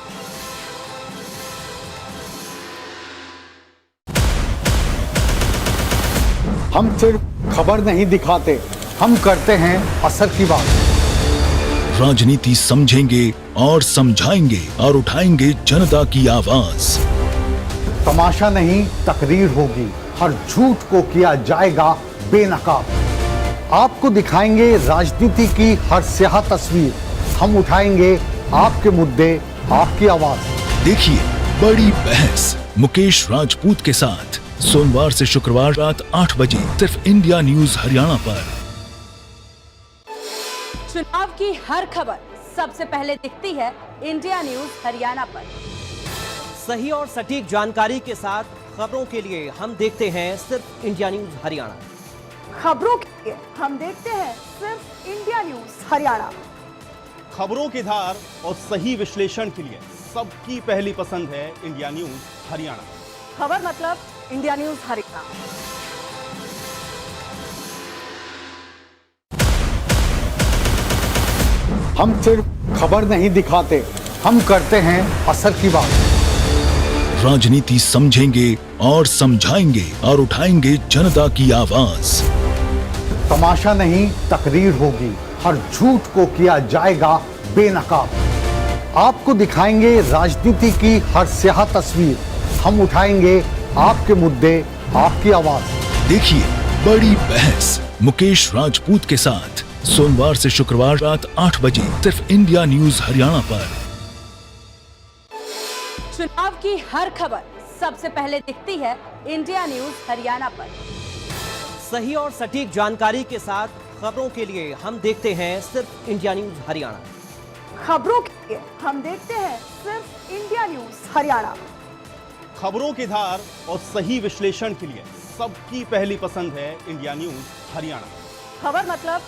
Speaker 1: हम सिर्फ खबर नहीं दिखाते, हम करते हैं असर की बात।
Speaker 14: राजनीति समझेंगे और समझाएंगे और उठाएंगे जनता की आवाज।
Speaker 1: तमाशा नहीं, तकरीर होगी, हर झूठ को किया जाएगा बेनकाब। आपको दिखाएंगे राजनीति की हर स्याह तस्वीर, हम उठाएंगे आपके मुद्दे, आपकी आवाज।
Speaker 14: देखिए बड़ी बहस मुकेश राजपूत के साथ सोमवार से शुक्रवार रात 8 बजे सिर्फ इंडिया न्यूज हरियाणा पर।
Speaker 11: चुनाव की हर खबर सबसे पहले दिखती है इंडिया न्यूज हरियाणा पर।
Speaker 12: सही और सटीक जानकारी के साथ खबरों के लिए हम देखते हैं सिर्फ इंडिया न्यूज हरियाणा।
Speaker 11: खबरों के लिए हम देखते हैं सिर्फ इंडिया न्यूज हरियाणा।
Speaker 13: खबरों की धार और सही विश्लेषण के लिए सबकी पहली पसंद है इंडिया न्यूज हरियाणा।
Speaker 11: खबर मतलब इंडिया न्यूज हरियाणा।
Speaker 1: हम सिर्फ खबर नहीं दिखाते, हम करते हैं असर की बात।
Speaker 14: राजनीति समझेंगे और समझाएंगे और उठाएंगे जनता की आवाज।
Speaker 1: तमाशा नहीं, तकरीर होगी, हर झूठ को किया जाएगा बेनकाब। आपको दिखाएंगे राजनीति की हर स्याह तस्वीर, हम उठाएंगे आपके मुद्दे, आपकी आवाज।
Speaker 14: देखिए बड़ी बहस मुकेश राजपूत के साथ सोमवार से शुक्रवार रात 8 बजे सिर्फ इंडिया न्यूज हरियाणा पर।
Speaker 11: चुनाव की हर खबर सबसे पहले दिखती है इंडिया न्यूज हरियाणा पर।
Speaker 12: सही और सटीक जानकारी के साथ खबरों के लिए हम देखते हैं सिर्फ इंडिया न्यूज हरियाणा।
Speaker 11: खबरों के लिए हम देखते हैं सिर्फ इंडिया न्यूज हरियाणा।
Speaker 13: खबरों की धार और सही विश्लेषण के लिए सबकी पहली पसंद है इंडिया न्यूज हरियाणा।
Speaker 11: खबर मतलब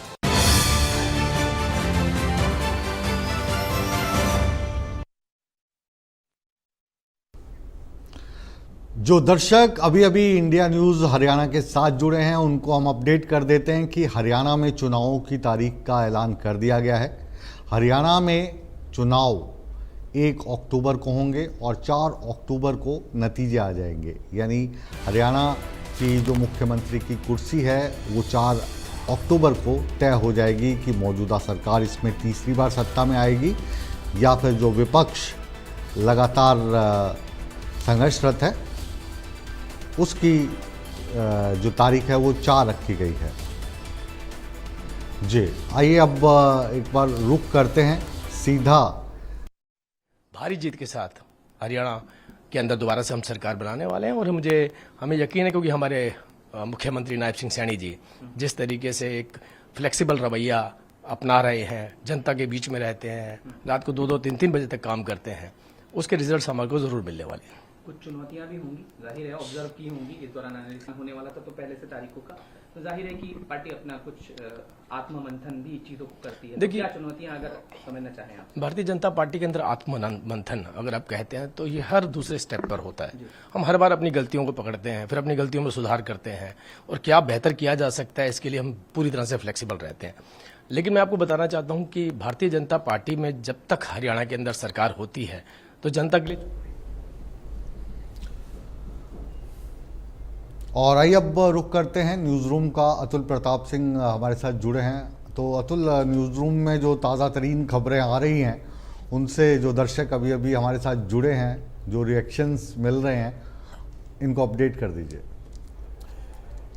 Speaker 1: जो दर्शक अभी अभी इंडिया न्यूज़ हरियाणा के साथ जुड़े हैं उनको हम अपडेट कर देते हैं कि हरियाणा में चुनावों की तारीख का ऐलान कर दिया गया है। हरियाणा में चुनाव 1 अक्टूबर को होंगे और 4 अक्टूबर को नतीजे आ जाएंगे। यानी हरियाणा की जो मुख्यमंत्री की कुर्सी है वो 4 अक्टूबर को तय हो जाएगी कि मौजूदा सरकार इसमें तीसरी बार सत्ता में आएगी या फिर जो विपक्ष लगातार संघर्षरत है उसकी जो तारीख है वो 4 रखी गई है। जी आइए अब एक बार रुक करते हैं सीधा।
Speaker 15: भारी जीत के साथ हरियाणा के अंदर दोबारा से हम सरकार बनाने वाले हैं और हमें यकीन है क्योंकि हमारे मुख्यमंत्री नायब सिंह सैनी जी जिस तरीके से एक फ्लेक्सिबल रवैया अपना रहे हैं, जनता के बीच में रहते हैं, रात को 2-2, 3-3 बजे तक काम करते हैं, उसके रिजल्ट्स हमारे को ज़रूर मिलने वाले हैं।
Speaker 16: कुछ चुनौतियां भी होंगी, जाहिर है ऑब्जर्व की होंगी इस दौरान एनालिसिस होने वाला था तो पहले से तारीखों का, तो जाहिर है कि पार्टी अपना कुछ आत्ममंथन भी चीज़ों को करती है। देखिए क्या चुनौतियां अगर समझना चाहें आप?
Speaker 15: भारतीय जनता पार्टी के अंदर आत्ममंथन अगर आप कहते हैं तो ये हर दूसरे स्टेप पर होता है। हम हर बार अपनी गलतियों को पकड़ते हैं, फिर अपनी गलतियों में सुधार करते हैं और क्या बेहतर किया जा सकता है इसके लिए हम पूरी तरह से फ्लेक्सिबल रहते हैं। लेकिन मैं आपको बताना चाहता हूँ कि भारतीय जनता पार्टी में जब तक हरियाणा के अंदर सरकार होती है तो जनता के लिए।
Speaker 1: और आइए अब रुक करते हैं न्यूज़ रूम का। अतुल प्रताप सिंह हमारे साथ जुड़े हैं। तो अतुल, न्यूज़ रूम में जो ताज़ा तरीन खबरें आ रही हैं उनसे जो दर्शक अभी अभी हमारे साथ जुड़े हैं, जो रिएक्शंस मिल रहे हैं, इनको अपडेट कर दीजिए।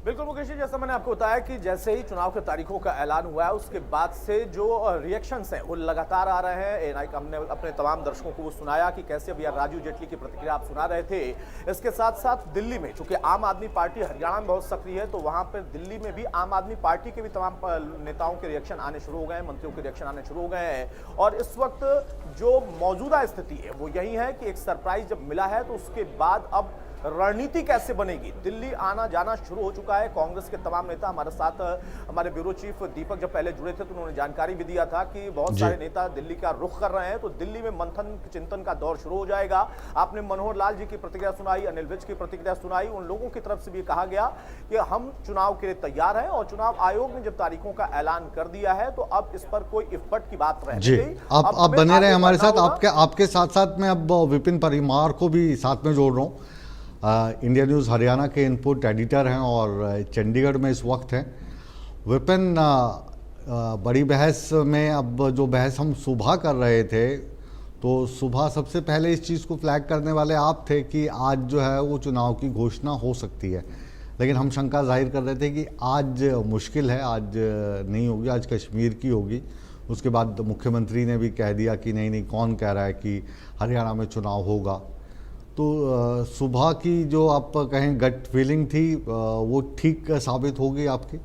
Speaker 2: बिल्कुल मुकेश जी, जैसा मैंने आपको बताया कि जैसे ही चुनाव के तारीखों का ऐलान हुआ है उसके बाद से जो रिएक्शंस हैं वो लगातार आ रहे हैं। एएनआई हमने अपने तमाम दर्शकों को वो सुनाया कि कैसे अभी राजू जेटली की प्रतिक्रिया आप सुना रहे थे। इसके साथ साथ दिल्ली में, चूंकि आम आदमी पार्टी हरियाणा में बहुत सक्रिय है, तो वहां पर दिल्ली में भी आम आदमी पार्टी के भी तमाम नेताओं के रिएक्शन आने शुरू हो गए हैं, मंत्रियों के रिएक्शन आने शुरू हो गए हैं। और इस वक्त जो मौजूदा स्थिति है वो यही है कि एक सरप्राइज जब मिला है तो उसके बाद अब रणनीति कैसे बनेगी। दिल्ली आना जाना शुरू हो चुका है। कांग्रेस के तमाम नेता हमारे साथ, हमारे ब्यूरो चीफ दीपक जब पहले जुड़े थे तो उन्होंने जानकारी भी दिया था कि बहुत सारे नेता दिल्ली का रुख कर रहे हैं, तो दिल्ली में मंथन चिंतन का दौर शुरू हो जाएगा। आपने मनोहर लाल जी की प्रतिक्रिया सुनाई, अनिल विज की प्रतिक्रिया सुनाई। उन लोगों की तरफ से भी कहा गया कि हम चुनाव के लिए तैयार हैं और चुनाव आयोग ने जब तारीखों का ऐलान कर दिया है तो अब इस पर कोई इफ्फट की बात रह नहीं गई।
Speaker 1: आप बने रहे हमारे साथ। आपके साथ साथ मैं अब विपिन परमार को भी साथ में जोड़ रहा हूँ। इंडिया न्यूज़ हरियाणा के इनपुट एडिटर हैं और चंडीगढ़ में इस वक्त हैं। विपिन, बड़ी बहस में अब जो बहस हम सुबह कर रहे थे तो सुबह सबसे पहले इस चीज़ को फ्लैग करने वाले आप थे कि आज जो है वो चुनाव की घोषणा हो सकती है, लेकिन हम शंका जाहिर कर रहे थे कि आज मुश्किल है, आज नहीं होगी, आज कश्मीर की होगी। उसके बाद मुख्यमंत्री ने भी कह दिया कि नहीं, कौन कह रहा है कि हरियाणा में चुनाव होगा। तो सुबह की जो आप कहें गट फीलिंग थी वो ठीक साबित होगी आपकी?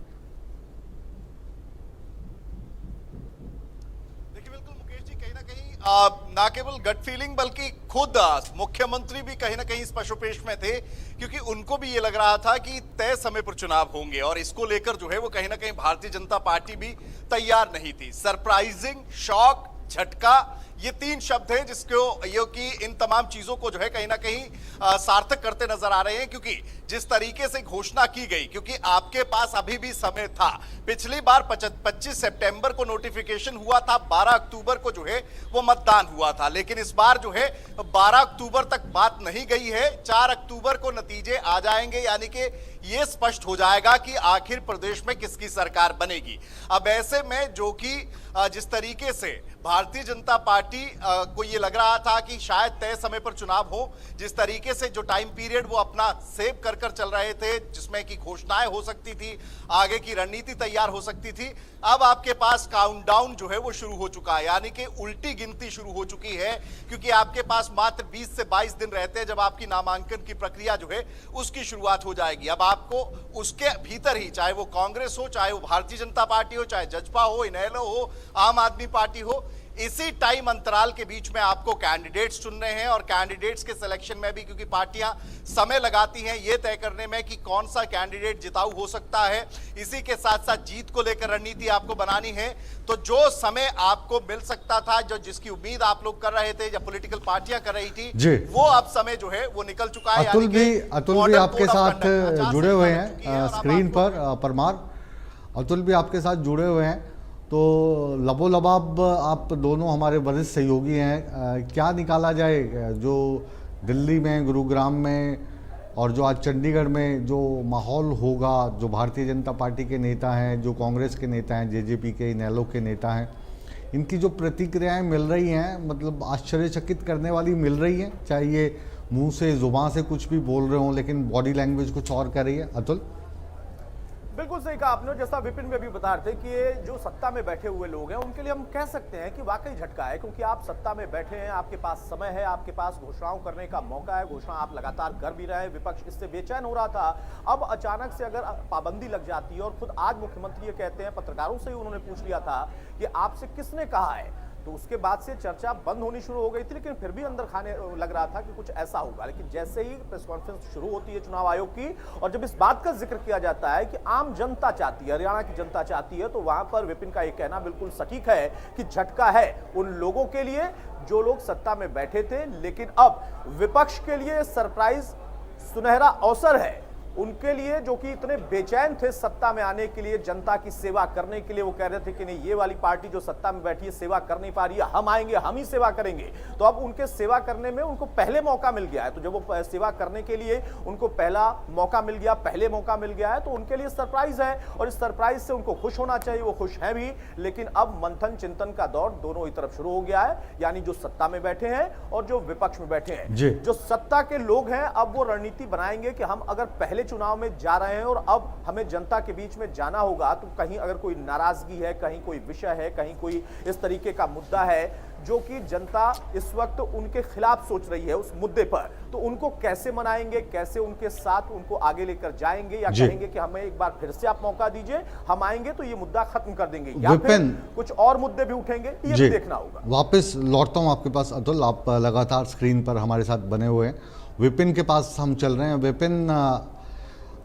Speaker 13: देखिए बिल्कुल मुकेश जी, कहीं ना कहीं
Speaker 17: ना केवल गट फीलिंग बल्कि खुद मुख्यमंत्री भी कहीं ना कहीं इस पशुपेश में थे, क्योंकि उनको भी ये लग रहा था कि तय समय पर चुनाव होंगे और इसको लेकर जो है वो कहीं ना कहीं भारतीय जनता पार्टी भी तैयार नहीं थी। सरप्राइजिंग, शॉक, झटका, ये तीन शब्द हैं जिसको ये कि इन तमाम चीजों को जो है कहीं ना कहीं सार्थक करते नजर आ रहे हैं, क्योंकि जिस तरीके से घोषणा की गई, क्योंकि आपके पास अभी भी समय था। पिछली बार 25 सितंबर को नोटिफिकेशन हुआ था, 12 अक्टूबर को जो है वो मतदान हुआ था, लेकिन इस बार जो है 12 अक्टूबर तक बात नहीं गई है। 4 अक्टूबर को नतीजे आ जाएंगे, यानी कि ये स्पष्ट हो जाएगा कि आखिर प्रदेश में किसकी सरकार बनेगी। अब ऐसे में जो कि जिस तरीके से भारतीय जनता पार्टी को ये लग रहा था कि शायद तय समय पर चुनाव हो, जिस तरीके से जो टाइम पीरियड वो अपना सेव कर चल रहे थे, जिसमें कि घोषणाएं हो सकती थी, आगे की रणनीति तैयार हो सकती थी, अब आपके पास काउंटडाउन जो है वो शुरू हो चुका है, यानी कि उल्टी गिनती शुरू हो चुकी है, क्योंकि आपके पास मात्र 20 से 22 दिन रहते हैं जब आपकी नामांकन की प्रक्रिया जो है उसकी शुरुआत हो जाएगी। अब आपको उसके भीतर ही, चाहे वो कांग्रेस हो, चाहे वो भारतीय जनता पार्टी हो, चाहे जजपा हो, इनेलो हो, आम आदमी पार्टी हो, इसी टाइम अंतराल के बीच में आपको कैंडिडेट्स चुनने हैं और कैंडिडेट्स के सिलेक्शन में भी, क्योंकि पार्टियां समय लगाती हैं ये तय करने में कि कौन सा कैंडिडेट जिताऊ हो सकता है, इसी के साथ साथ जीत को लेकर रणनीति आपको बनानी है। तो जो समय आपको मिल सकता था, जो जिसकी उम्मीद आप लोग कर रहे थे या पॉलिटिकल पार्टियां कर रही थी, वो अब समय जो है वो निकल चुका है।
Speaker 1: अतुल भी आपके साथ जुड़े हुए हैं स्क्रीन पर, परमार अतुल भी आपके साथ जुड़े हुए हैं, तो लबोलबाब आप दोनों हमारे वरिष्ठ सहयोगी हैं। क्या निकाला जाए जो दिल्ली में, गुरुग्राम में और जो आज चंडीगढ़ में जो माहौल होगा, जो भारतीय जनता पार्टी के नेता हैं, जो कांग्रेस के नेता हैं, जेजेपी के, इनेलो के नेता हैं, इनकी जो प्रतिक्रियाएं मिल रही हैं, मतलब आश्चर्यचकित करने वाली मिल रही हैं, चाहे ये मुंह से, जुबान से कुछ भी बोल रहे हों, लेकिन बॉडी लैंग्वेज कुछ और कर रही है। अतुल,
Speaker 2: बिल्कुल सही कहा आपने। जैसा विपिन में भी बता रहे थे कि ये जो सत्ता में बैठे हुए लोग हैं उनके लिए हम कह सकते हैं कि वाकई झटका है, क्योंकि आप सत्ता में बैठे हैं, आपके पास समय है, आपके पास घोषणाओं करने का मौका है, घोषणा आप लगातार कर भी रहे हैं, विपक्ष इससे बेचैन हो रहा था। अब अचानक से अगर पाबंदी लग जाती है, और खुद आज मुख्यमंत्री ये कहते हैं, पत्रकारों से ही उन्होंने पूछ लिया था कि आपसे किसने कहा है, तो उसके बाद से चर्चा बंद होनी शुरू हो गई थी, लेकिन फिर भी अंदर खाने लग रहा था कि कुछ ऐसा होगा। लेकिन जैसे ही प्रेस कॉन्फ्रेंस शुरू होती है चुनाव आयोग की, और जब इस बात का जिक्र किया जाता है कि आम जनता चाहती है, हरियाणा की जनता चाहती है, तो वहां पर विपिन का यह कहना बिल्कुल सटीक है कि झटका है उन लोगों के लिए जो लोग सत्ता में बैठे थे, लेकिन अब विपक्ष के लिए सरप्राइज, सुनहरा अवसर है उनके लिए जो कि इतने बेचैन थे सत्ता में आने के लिए, जनता की सेवा करने के लिए। वो कह रहे थे कि नहीं, ये वाली पार्टी जो सत्ता में बैठी है सेवा कर नहीं पा रही है, हम आएंगे, हम ही सेवा करेंगे। तो अब उनके सेवा करने में उनको पहले मौका मिल गया है, तो जब वो सेवा करने के लिए उनको पहला मौका मिल गया, पहले मौका मिल गया है, तो उनके लिए सरप्राइज है, और इस सरप्राइज से उनको खुश होना चाहिए, वो खुश हैं भी। लेकिन अब मंथन चिंतन का दौर दोनों ही तरफ शुरू हो गया है, यानी जो सत्ता में बैठे हैं और जो विपक्ष में बैठे हैं। जो सत्ता के लोग हैं अब वो रणनीति बनाएंगे कि हम अगर पहले चुनाव में जा रहे हैं और अब हमें जनता के बीच में जाना होगा, तो कहीं अगर कोई नाराजगी है, कहीं कोई विषय है, कहीं कोई इस तरीके का मुद्दा है जो कि जनता इस वक्त उनके खिलाफ सोच रही है उस मुद्दे पर, तो उनको कैसे मनाएंगे, कैसे उनके साथ उनको आगे लेकर जाएंगे, या कहेंगे कि हमें एक बार फिर से आप मौका दीजिए, हम आएंगे तो ये मुद्दा खत्म कर देंगे, या फिर कुछ और मुद्दे भी उठेंगे, ये भी देखना होगा।
Speaker 1: वापस लौटता हूं आपके पास अतुल, आप लगातार स्क्रीन पर हमारे साथ बने हुए हैं। विपिन के पास हम चल रहे हैं। विपिन,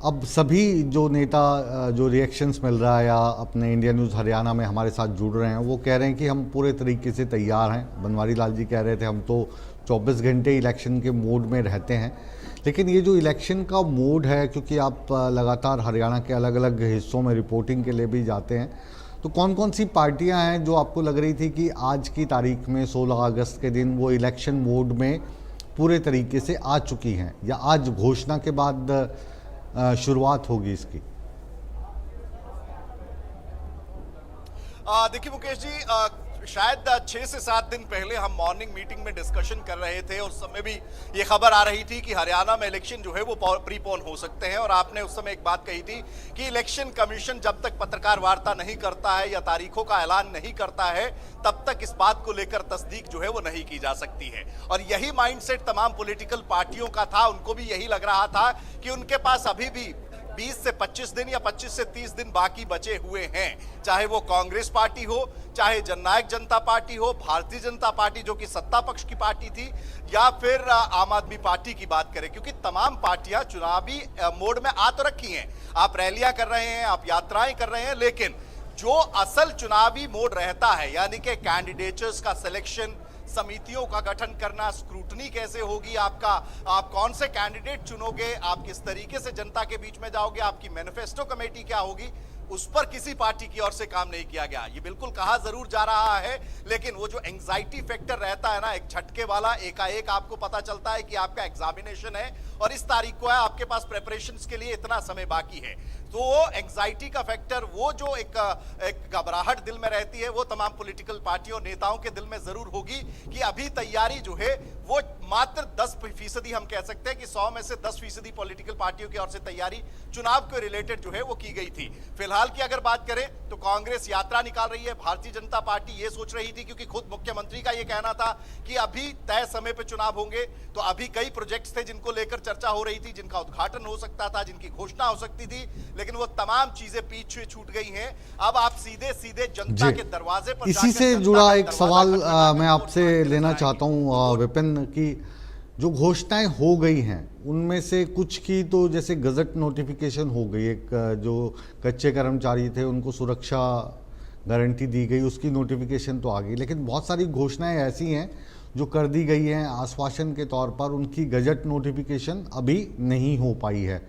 Speaker 1: अब सभी जो नेता, जो रिएक्शंस मिल रहा है या अपने इंडिया न्यूज़ हरियाणा में हमारे साथ जुड़ रहे हैं, वो कह रहे हैं कि हम पूरे तरीके से तैयार हैं। बनवारी लाल जी कह रहे थे हम तो 24 घंटे इलेक्शन के मोड में रहते हैं। लेकिन ये जो इलेक्शन का मोड है, क्योंकि आप लगातार हरियाणा के अलग अलग हिस्सों में रिपोर्टिंग के लिए भी जाते हैं, तो कौन कौन सी पार्टियां हैं जो आपको लग रही थी कि आज की तारीख में 16 अगस्त के दिन वो इलेक्शन मोड में पूरे तरीके से आ चुकी हैं, या आज घोषणा के बाद शुरुआत होगी इसकी?
Speaker 17: देखिए मुकेश जी, शायद 6 से 7 दिन पहले हम मॉर्निंग मीटिंग में डिस्कशन कर रहे थे, उस समय भी ये खबर आ रही थी कि हरियाणा में इलेक्शन जो है वो प्रीपोन हो सकते हैं, और आपने उस समय एक बात कही थी कि इलेक्शन कमीशन जब तक पत्रकार वार्ता नहीं करता है या तारीखों का ऐलान नहीं करता है, तब तक इस बात को लेकर तस्दीक जो है वो नहीं की जा सकती है। और यही माइंडसेट तमाम पॉलिटिकल पार्टियों का था, उनको भी यही लग रहा था कि उनके पास अभी भी 20 से 25 दिन या 25 से 30 दिन बाकी बचे हुए हैं, चाहे वो कांग्रेस पार्टी हो, चाहे जननायक जनता पार्टी हो, भारतीय जनता पार्टी जो कि सत्ता पक्ष की पार्टी थी, या फिर आम आदमी पार्टी की बात करें, क्योंकि तमाम पार्टियां चुनावी मोड में आ तो रखी हैं। आप रैलियां कर रहे हैं, आप यात्राएं कर रहे हैं, लेकिन जो असल चुनावी मोड रहता है, यानी कि कैंडिडेट्स का सिलेक्शन, समितियों का गठन करना, स्क्रूटनी कैसे होगी आपका, आप कौन से कैंडिडेट चुनोगे, आप किस तरीके से जनता के बीच में जाओगे, आपकी मैनिफेस्टो कमेटी क्या होगी, उस पर किसी पार्टी की ओर से काम नहीं किया गया। ये बिल्कुल कहा जरूर जा रहा है, लेकिन वो जो एंग्जाइटी फैक्टर रहता है ना, एक झटके वाला, एकाएक आपको पता चलता है कि आपका एग्जामिनेशन है और इस तारीख को है, आपके पास प्रिपरेशंस के लिए इतना समय बाकी है, तो वो एंग्जाइटी का फैक्टर, वो जो एक घबराहट दिल में रहती है, वो तमाम पॉलिटिकल पार्टियों, नेताओं के दिल में जरूर होगी कि अभी तैयारी जो है वो मात्र 10% हम कह सकते हैं कि 100 में से 10% पॉलिटिकल पार्टियों की ओर से तैयारी चुनाव के रिलेटेड जो है वो की गई थी। फिलहाल की अगर बात करें तो कांग्रेस यात्रा निकाल रही है, भारतीय जनता पार्टी ये सोच रही थी, क्योंकि खुद मुख्यमंत्री का ये कहना था कि अभी तय समय पे चुनाव होंगे, तो अभी कई प्रोजेक्ट्स थे जिनको लेकर चर्चा हो रही थी, जिनका उद्घाटन हो सकता था, जिनकी घोषणा हो सकती थी, लेकिन वो तमाम चीजें पीछे छूट गई हैं। अब आप सीधे सीधे जनता के दरवाजे पर,
Speaker 1: इसी से जुड़ा एक सवाल मैं आपसे लेना चाहता हूं विपिन, कि जो घोषणाएं हो गई हैं उनमें से कुछ की तो जैसे गजट नोटिफिकेशन हो गई, एक जो कच्चे कर्मचारी थे उनको सुरक्षा गारंटी दी गई, उसकी नोटिफिकेशन तो आ गई, लेकिन बहुत सारी घोषणाएं ऐसी हैं जो कर दी गई हैं आश्वासन के तौर पर, उनकी गजट नोटिफिकेशन अभी नहीं हो पाई है।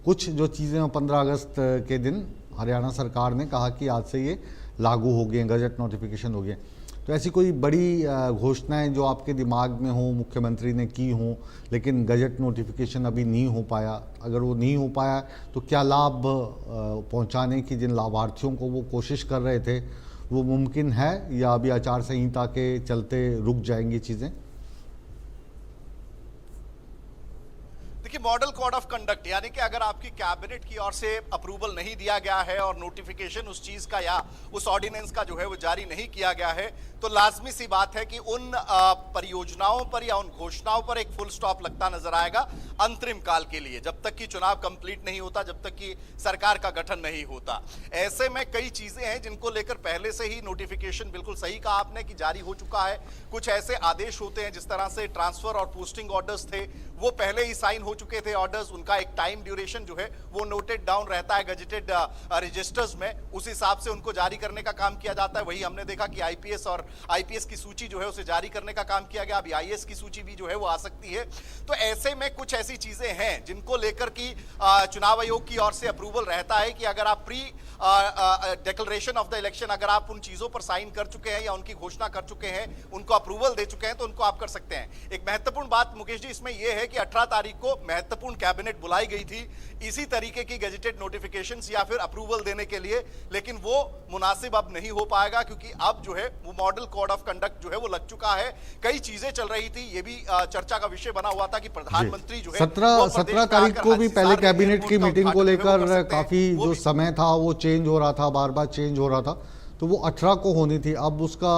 Speaker 1: कुछ जो चीज़ें 15 अगस्त के दिन हरियाणा सरकार ने कहा कि आज से ये लागू हो गए, गजट नोटिफिकेशन हो गए, तो ऐसी कोई बड़ी घोषणाएं जो आपके दिमाग में हो, मुख्यमंत्री ने की हो, लेकिन गजट नोटिफिकेशन अभी नहीं हो पाया, अगर वो नहीं हो पाया तो क्या लाभ पहुंचाने की जिन लाभार्थियों को वो कोशिश कर रहे थे वो मुमकिन है, या अभी आचार संहिता के चलते रुक जाएंगी चीज़ें?
Speaker 17: देखिए, मॉडल कोड ऑफ कंडक्ट, यानी कि अगर आपकी कैबिनेट की ओर से अप्रूवल नहीं दिया गया है और नोटिफिकेशन उस चीज का या उस ऑर्डिनेंस का जो है वो जारी नहीं किया गया है, तो लाजमी सी बात है कि उन परियोजनाओं पर या उन घोषणाओं पर एक फुल स्टॉप लगता नजर आएगा अंतरिम काल के लिए, जब तक कि चुनाव कंप्लीट नहीं होता, जब तक कि सरकार का गठन नहीं होता। ऐसे में कई चीजें हैं जिनको लेकर पहले से ही नोटिफिकेशन, बिल्कुल सही कहा आपने कि जारी हो चुका है। कुछ ऐसे आदेश होते हैं, जिस तरह से ट्रांसफर और पोस्टिंग ऑर्डर्स थे वो पहले ही साइन हो चुके थे ऑर्डर्स, उनका एक टाइम ड्यूरेशन जो है वो नोटेड डाउन रहता है गजेटेड रजिस्टर्स में, उस हिसाब से उनको जारी करने का काम किया जाता है। वही हमने देखा कि आईपीएस और आईपीएस की सूची जो है उसे जारी करने का काम किया गया, अभी आईएएस की सूची भी जो है वो आ सकती है। तो ऐसे में कुछ ऐसी चीजें हैं जिनको लेकर की चुनाव आयोग की ओर से अप्रूवल रहता है कि अगर आप pre declaration of the election, अगर आप उन चीजों पर साइन कर चुके हैं या उनकी घोषणा कर चुके हैं, उनको अप्रूवल दे चुके हैं, तो उनको आप कर सकते हैं। एक महत्वपूर्ण बात मुकेश जी इसमें यह है कि 18 तारीख को महत्वपूर्ण कैबिनेट बुलाई गई थी इसी तरीके की गजेटेड नोटिफिकेशंस या फिर अप्रूवल देने के लिए, लेकिन वो मुनासिब अब नहीं हो पाएगा, क्योंकि अब जो है वो मॉडल कोड ऑफ कंडक्ट जो है वो लग चुका है। कई चीजें चल रही थी, ये भी चर्चा का विषय बना हुआ था कि प्रधानमंत्री जो है
Speaker 1: 17 तारीख को भी पहले कैबिनेट की मीटिंग को लेकर काफी जो समय था वो चेंज हो रहा था, बार बार चेंज हो रहा था, तो वो 18 को होनी थी, अब उसका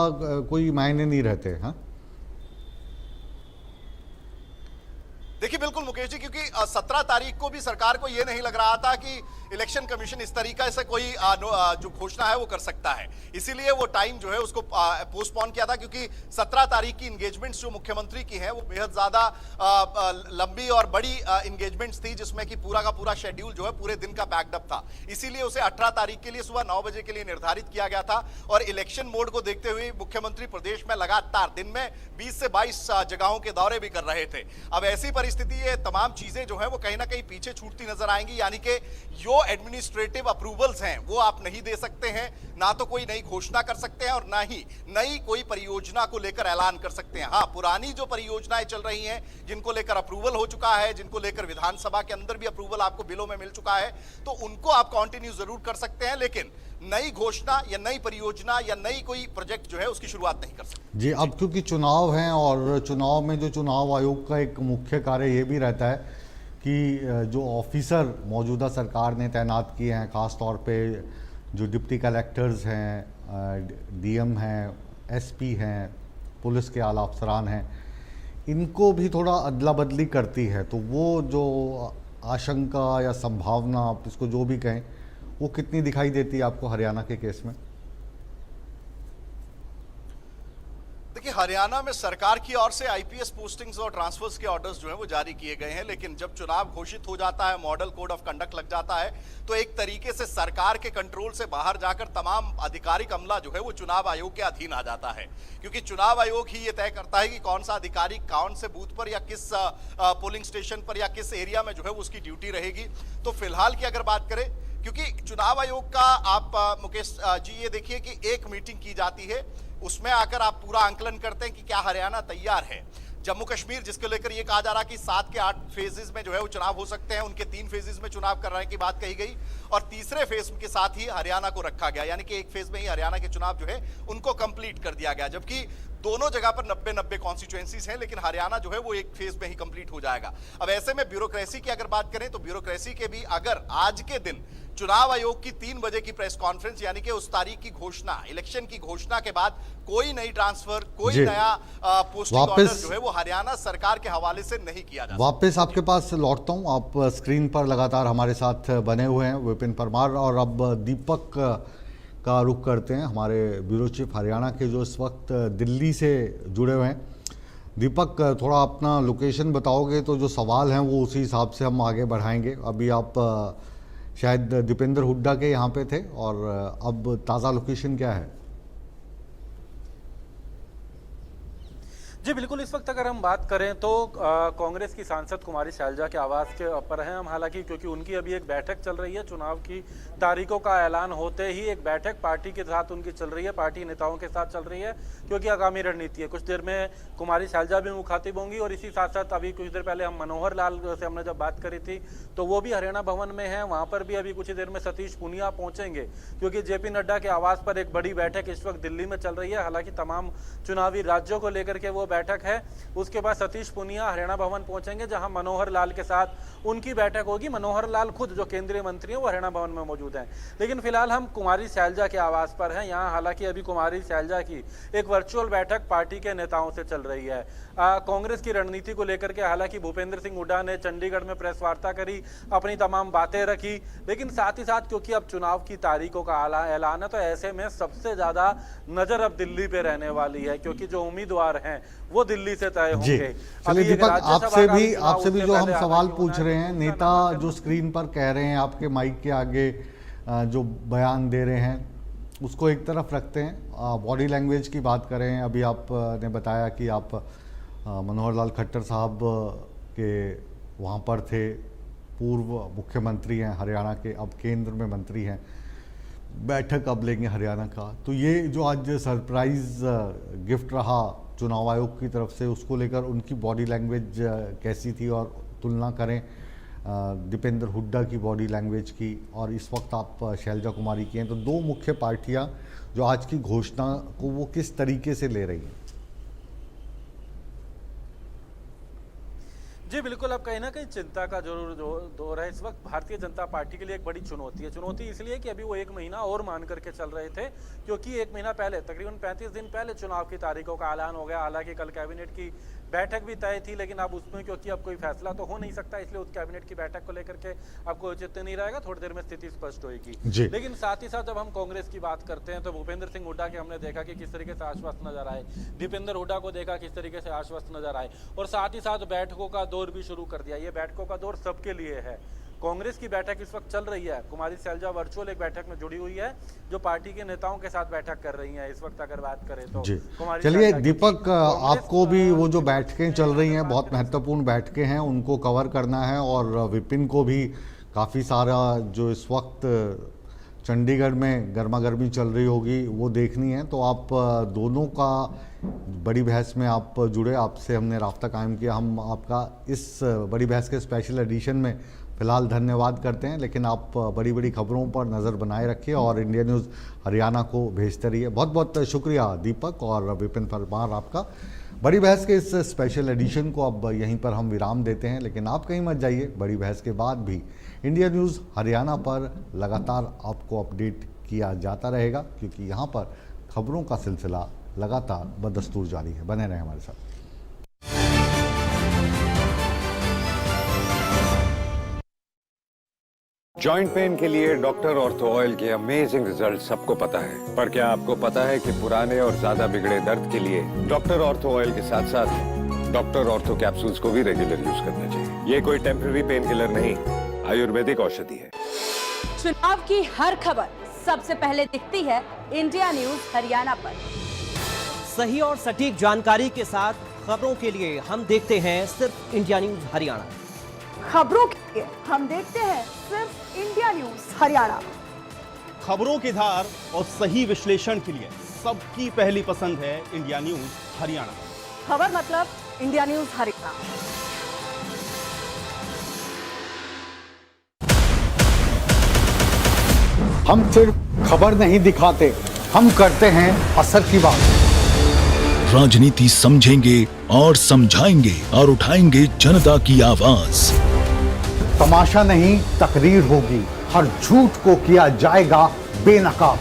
Speaker 1: कोई मायने नहीं रहते। हाँ,
Speaker 17: देखिए बिल्कुल मुकेश जी, क्योंकि 17 तारीख को भी सरकार को यह नहीं लग रहा था कि इलेक्शन कमीशन इस तरीका से कोई जो घोषणा है वो कर सकता है, इसीलिए वो टाइम जो है उसको पोस्टपोन किया था, क्योंकि 17 तारीख की इंगेजमेंट्स जो मुख्यमंत्री की हैं वो बेहद ज्यादा लंबी और बड़ी इंगेजमेंट्स थी, जिसमें कि पूरा का पूरा शेड्यूल जो है पूरे दिन का पैक्ड अप था, इसीलिए उसे 18 तारीख के लिए सुबह 9 बजे के लिए निर्धारित किया गया था। और इलेक्शन मोड को देखते हुए मुख्यमंत्री प्रदेश में लगातार दिन में 20 से 22 जगहों के दौरे भी कर रहे थे। अब ऐसी परिस्थिति, ये तमाम चीजें जो है वो कहीं ना कहीं पीछे छूटती नजर आएंगी, यानी कि जो एडमिनिस्ट्रेटिव अप्रूवल्स हैं वो आप नहीं दे सकते हैं, ना तो कोई नई घोषणा कर सकते हैं और ना ही नई कोई परियोजना को लेकर ऐलान कर सकते हैं। हाँ, पुरानी जो परियोजनाएं चल रही हैं जिनको लेकर अप्रूवल हो चुका है, जिनको लेकर विधानसभा के अंदर भी अप्रूवल आपको बिलों में मिल चुका है, तो उनको आप कंटिन्यू जरूर कर सकते हैं, लेकिन नई घोषणा या नई परियोजना या नई कोई प्रोजेक्ट जो है उसकी शुरुआत नहीं कर सकते।
Speaker 1: जी, अब क्योंकि चुनाव हैं और चुनाव में जो चुनाव आयोग का एक मुख्य कार्य ये भी रहता है कि जो ऑफिसर मौजूदा सरकार ने तैनात किए हैं, ख़ास तौर पे जो डिप्टी कलेक्टर्स हैं, डीएम हैं, एसपी हैं, पुलिस के आला अफसरान हैं, इनको भी थोड़ा अदला बदली करती है, तो वो जो आशंका या संभावना, आप इसको जो भी कहें, वो कितनी दिखाई देती है आपको हरियाणा के केस में?
Speaker 17: देखिए, हरियाणा में सरकार की ओर से आईपीएस पोस्टिंग्स और ट्रांसफर्स के ऑर्डर्स जो है वो जारी किए गए हैं, लेकिन जब चुनाव घोषित हो जाता है, मॉडल कोड ऑफ कंडक्ट लग जाता है, तो एक तरीके से सरकार के कंट्रोल से बाहर जाकर तमाम आधिकारिक अमला जो है वो चुनाव आयोग के अधीन आ जाता है, क्योंकि चुनाव आयोग ही ये तय करता है कि कौन सा अधिकारी कौन से बूथ पर या किस पोलिंग स्टेशन पर या किस एरिया में जो है वो उसकी ड्यूटी रहेगी। तो फिलहाल की अगर बात करें, क्योंकि चुनाव आयोग का आप मुकेश जी ये देखिए कि एक मीटिंग की जाती है, उसमें आकर आप पूरा आंकलन करते हैं कि क्या हरियाणा तैयार है। जम्मू कश्मीर जिसको लेकर ये कहा जा रहा कि 7 के 8 फेजेस में जो है वो चुनाव हो सकते हैं, उनके 3 फेजेस में चुनाव कराने की बात कही गई और तीसरे फेज के साथ ही हरियाणा को रखा गया, यानी कि एक फेज में ही हरियाणा के चुनाव जो है उनको कंप्लीट कर दिया गया, जबकि दोनों जगह पर 90-90 कॉन्स्टिट्यूएंसीज हैं, लेकिन हरियाणा जो है वो एक फेज में ही कंप्लीट हो जाएगा। अब ऐसे में ब्यूरोक्रेसी की अगर बात करें तो ब्यूरोक्रेसी के भी अगर आज के दिन चुनाव आयोग की 3 बजे की प्रेस कॉन्फ्रेंस, यानी कि उस तारीख की घोषणा, इलेक्शन की घोषणा के बाद कोई नई ट्रांसफर, कोई नया पोस्टिंग ऑर्डर जो है वो हरियाणा सरकार के हवाले से नहीं किया जा सकता।
Speaker 1: वापस आपके पास लौटता हूं। आप स्क्रीन पर लगातार हमारे साथ बने हुए हैं, विपिन परमार, और अब दीपक का रुख करते हैं, हमारे ब्यूरो चीफ हरियाणा के, जो इस वक्त दिल्ली से जुड़े हुए हैं। दीपक, थोड़ा अपना लोकेशन बताओगे तो जो सवाल हैं वो उसी हिसाब से हम आगे बढ़ाएंगे। अभी आप शायद दीपेंद्र हुड्डा के यहाँ पे थे, और अब ताज़ा लोकेशन क्या है?
Speaker 18: जी बिल्कुल, इस वक्त अगर हम बात करें तो कांग्रेस की सांसद कुमारी शैलजा के आवास के पर हैं हम, हालांकि क्योंकि उनकी अभी एक बैठक चल रही है, चुनाव की तारीखों का ऐलान होते ही एक बैठक पार्टी के साथ उनकी चल रही है, पार्टी नेताओं के साथ चल रही है, क्योंकि आगामी रणनीति है। कुछ देर में कुमारी शैलजा भी मुखातिब होंगी, और इसी साथ साथ अभी कुछ देर पहले हम मनोहर लाल से हमने जब बात करी थी तो वो भी हरियाणा भवन में है, वहाँ पर भी अभी कुछ देर में सतीश पूनिया पहुँचेंगे, क्योंकि जेपी नड्डा के आवास पर एक बड़ी बैठक इस वक्त दिल्ली में चल रही है। हालांकि तमाम चुनावी राज्यों को लेकर के वो बैठक है। उसके बाद सतीश पूनिया हरियाणा भवन पहुंचेंगे, जहां मनोहर लाल के साथ उनकी बैठक होगी। मनोहर लाल खुद जो केंद्रीय मंत्री हैं वो हरियाणा भवन में मौजूद हैं। लेकिन फिलहाल हम कुमारी शैलजा के आवास पर हैं। यहाँ हालांकि अभी कुमारी शैलजा की एक वर्चुअल बैठक पार्टी के नेताओं से चल रही है, कांग्रेस की रणनीति को लेकर के। हालांकि भूपेंद्र सिंह हुड्डा ने चंडीगढ़ में प्रेस वार्ता करी, अपनी तमाम बातें रखी, लेकिन साथ ही साथ क्योंकि अब चुनाव की तारीखों का ऐलान है, तो ऐसे में सबसे ज्यादा नजर अब दिल्ली पे रहने वाली है, क्योंकि जो उम्मीदवार हैं वो दिल्ली से तय होंगे।
Speaker 1: चलिए दीपक, आपसे भी जो हम सवाल पूछ रहे हैं, नेता जो स्क्रीन पर कह रहे हैं, आपके माइक के आगे जो बयान दे रहे हैं, उसको एक तरफ रखते हैं, बॉडी लैंग्वेज की बात करें। अभी आपने बताया कि आप मनोहर लाल खट्टर साहब के वहाँ पर थे, पूर्व मुख्यमंत्री हैं हरियाणा के, अब केंद्र में मंत्री हैं, बैठक अब लेंगे हरियाणा का। तो ये जो आज सरप्राइज गिफ्ट रहा चुनाव आयोग की तरफ से, उसको लेकर उनकी बॉडी लैंग्वेज कैसी थी, और तुलना करें दीपेंद्र हुड्डा की बॉडी लैंग्वेज की और इस वक्त आप शैलजा कुमारी की हैं, तो दो मुख्य पार्टियां जो आज की घोषणा को वो किस तरीके से ले रही हैं?
Speaker 18: जी बिल्कुल, अब कहीं ना कहीं चिंता का जरूर दौर है इस वक्त भारतीय जनता पार्टी के लिए। एक बड़ी चुनौती है, चुनौती इसलिए कि अभी वो 1 महीना और मान करके चल रहे थे, क्योंकि 1 महीना पहले, तकरीबन 35 दिन पहले चुनाव की तारीखों का ऐलान हो गया। हालांकि कल कैबिनेट की बैठक भी तय थी, लेकिन अब उसमें क्योंकि अब कोई फैसला तो हो नहीं सकता, इसलिए उस कैबिनेट की बैठक को लेकर के अब कोई औचित्य नहीं रहेगा, थोड़ी देर में स्थिति स्पष्ट होगी। लेकिन साथ ही साथ जब हम कांग्रेस की बात करते हैं तो भूपेंद्र सिंह हुड्डा के हमने देखा कि किस तरीके से आश्वस्त नजर आए, दीपेंद्र हुड्डा को देखा किस तरीके से आश्वस्त नजर आए, और साथ ही साथ बैठकों का दौर भी शुरू कर दिया। ये बैठकों का दौर सबके लिए है। कांग्रेस की बैठक इस वक्त चल रही है, कुमारी शैलजा वर्चुअल एक बैठक में जुड़ी हुई है, जो पार्टी के नेताओं के साथ बैठक कर रही हैं इस वक्त अगर बात करें तो।
Speaker 1: चलिए दीपक, आपको भी वो जो बैठकें चल रही हैं, बहुत महत्वपूर्ण बैठकें हैं, उनको कवर करना है, और विपिन को भी काफ़ी सारा जो इस वक्त चंडीगढ़ में गर्मा गर्मी चल रही होगी वो देखनी है। तो आप दोनों का बड़ी बहस में आप जुड़े, आपसे हमने राब्ता कायम किया। हम आपका इस बड़ी बहस के स्पेशल एडिशन में फ़िलहाल धन्यवाद करते हैं, लेकिन आप बड़ी बड़ी खबरों पर नज़र बनाए रखिए और इंडिया न्यूज़ हरियाणा को भेजते रहिए। बहुत बहुत शुक्रिया दीपक और विपिन परमार आपका। बड़ी बहस के इस स्पेशल एडिशन को अब यहीं पर हम विराम देते हैं, लेकिन आप कहीं मत जाइए। बड़ी बहस के बाद भी इंडिया न्यूज़ हरियाणा पर लगातार आपको अपडेट किया जाता रहेगा, क्योंकि यहाँ पर खबरों का सिलसिला लगातार बदस्तूर जारी है। बने रहें हमारे साथ।
Speaker 10: जॉइंट पेन के लिए डॉक्टर ऑर्थो ऑयल के अमेजिंग रिजल्ट सबको पता है, पर क्या आपको पता है कि पुराने और ज्यादा बिगड़े दर्द के लिए डॉक्टर ऑर्थो ऑयल के साथ साथ डॉक्टर ऑर्थो कैप्सूल्स को भी रेगुलर यूज करना चाहिए। ये कोई टेम्पररी पेन किलर नहीं, आयुर्वेदिक औषधि है।
Speaker 11: चुनाव की हर खबर सबसे पहले दिखती है इंडिया न्यूज हरियाणा पर।
Speaker 12: सही और सटीक जानकारी के साथ खबरों के लिए हम देखते हैं सिर्फ इंडिया न्यूज हरियाणा।
Speaker 11: खबरों के लिए हम देखते हैं सिर्फ इंडिया न्यूज हरियाणा।
Speaker 13: खबरों की धार और सही विश्लेषण के लिए सबकी पहली पसंद है इंडिया न्यूज हरियाणा।
Speaker 11: खबर मतलब इंडिया न्यूज हरियाणा।
Speaker 1: हम सिर्फ खबर नहीं दिखाते, हम करते हैं असर की बात।
Speaker 14: राजनीति समझेंगे और समझाएंगे और उठाएंगे जनता की आवाज।
Speaker 1: तमाशा नहीं, तकरीर होगी, हर झूठ को किया जाएगा बेनकाब।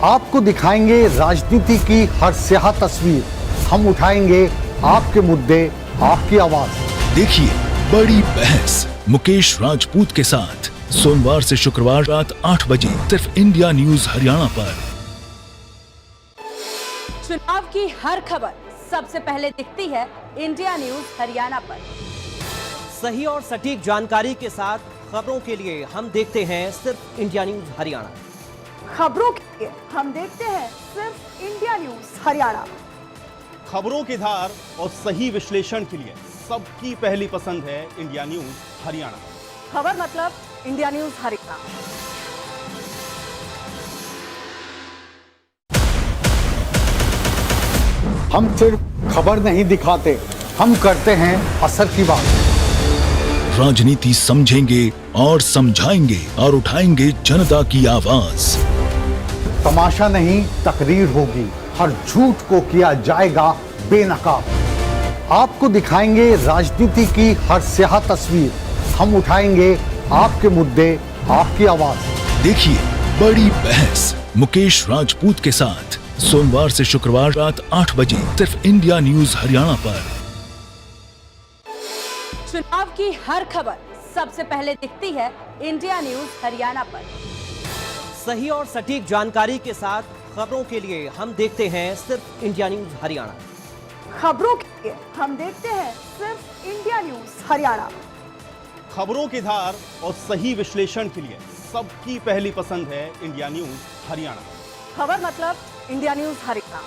Speaker 1: आपको दिखाएंगे राजनीति की हर स्याह तस्वीर, हम उठाएंगे आपके मुद्दे, आपकी आवाज।
Speaker 14: देखिए बड़ी बहस मुकेश राजपूत के साथ सोमवार से शुक्रवार रात 8 बजे सिर्फ इंडिया न्यूज हरियाणा पर।
Speaker 11: चुनाव की हर खबर सबसे पहले दिखती है इंडिया न्यूज हरियाणा पर।
Speaker 12: सही और सटीक जानकारी के साथ खबरों के लिए हम देखते हैं सिर्फ इंडिया न्यूज हरियाणा।
Speaker 11: खबरों के लिए हम देखते हैं सिर्फ इंडिया न्यूज हरियाणा।
Speaker 13: खबरों की धार और सही विश्लेषण के लिए सबकी पहली पसंद है इंडिया न्यूज हरियाणा।
Speaker 11: खबर मतलब इंडिया न्यूज हरियाणा।
Speaker 1: हम सिर्फ खबर नहीं दिखाते, हम करते हैं असर की बात।
Speaker 14: राजनीति समझेंगे और समझाएंगे और उठाएंगे जनता की आवाज।
Speaker 1: तमाशा नहीं, तकरीर होगी, हर झूठ को किया जाएगा बेनकाब। आपको दिखाएंगे राजनीति की हर स्याह तस्वीर, हम उठाएंगे आपके मुद्दे, आपकी आवाज।
Speaker 14: देखिए बड़ी बहस मुकेश राजपूत के साथ सोमवार से शुक्रवार रात 8 बजे सिर्फ इंडिया न्यूज हरियाणा पर।
Speaker 11: चुनाव की हर खबर सबसे पहले दिखती है इंडिया न्यूज हरियाणा पर।
Speaker 12: सही और सटीक जानकारी के साथ खबरों के लिए हम देखते हैं सिर्फ इंडिया न्यूज हरियाणा।
Speaker 11: खबरों के लिए हम देखते हैं सिर्फ इंडिया न्यूज हरियाणा।
Speaker 13: खबरों की धार और सही विश्लेषण के लिए सबकी पहली पसंद है इंडिया न्यूज हरियाणा।
Speaker 11: खबर मतलब इंडिया न्यूज हरियाणा।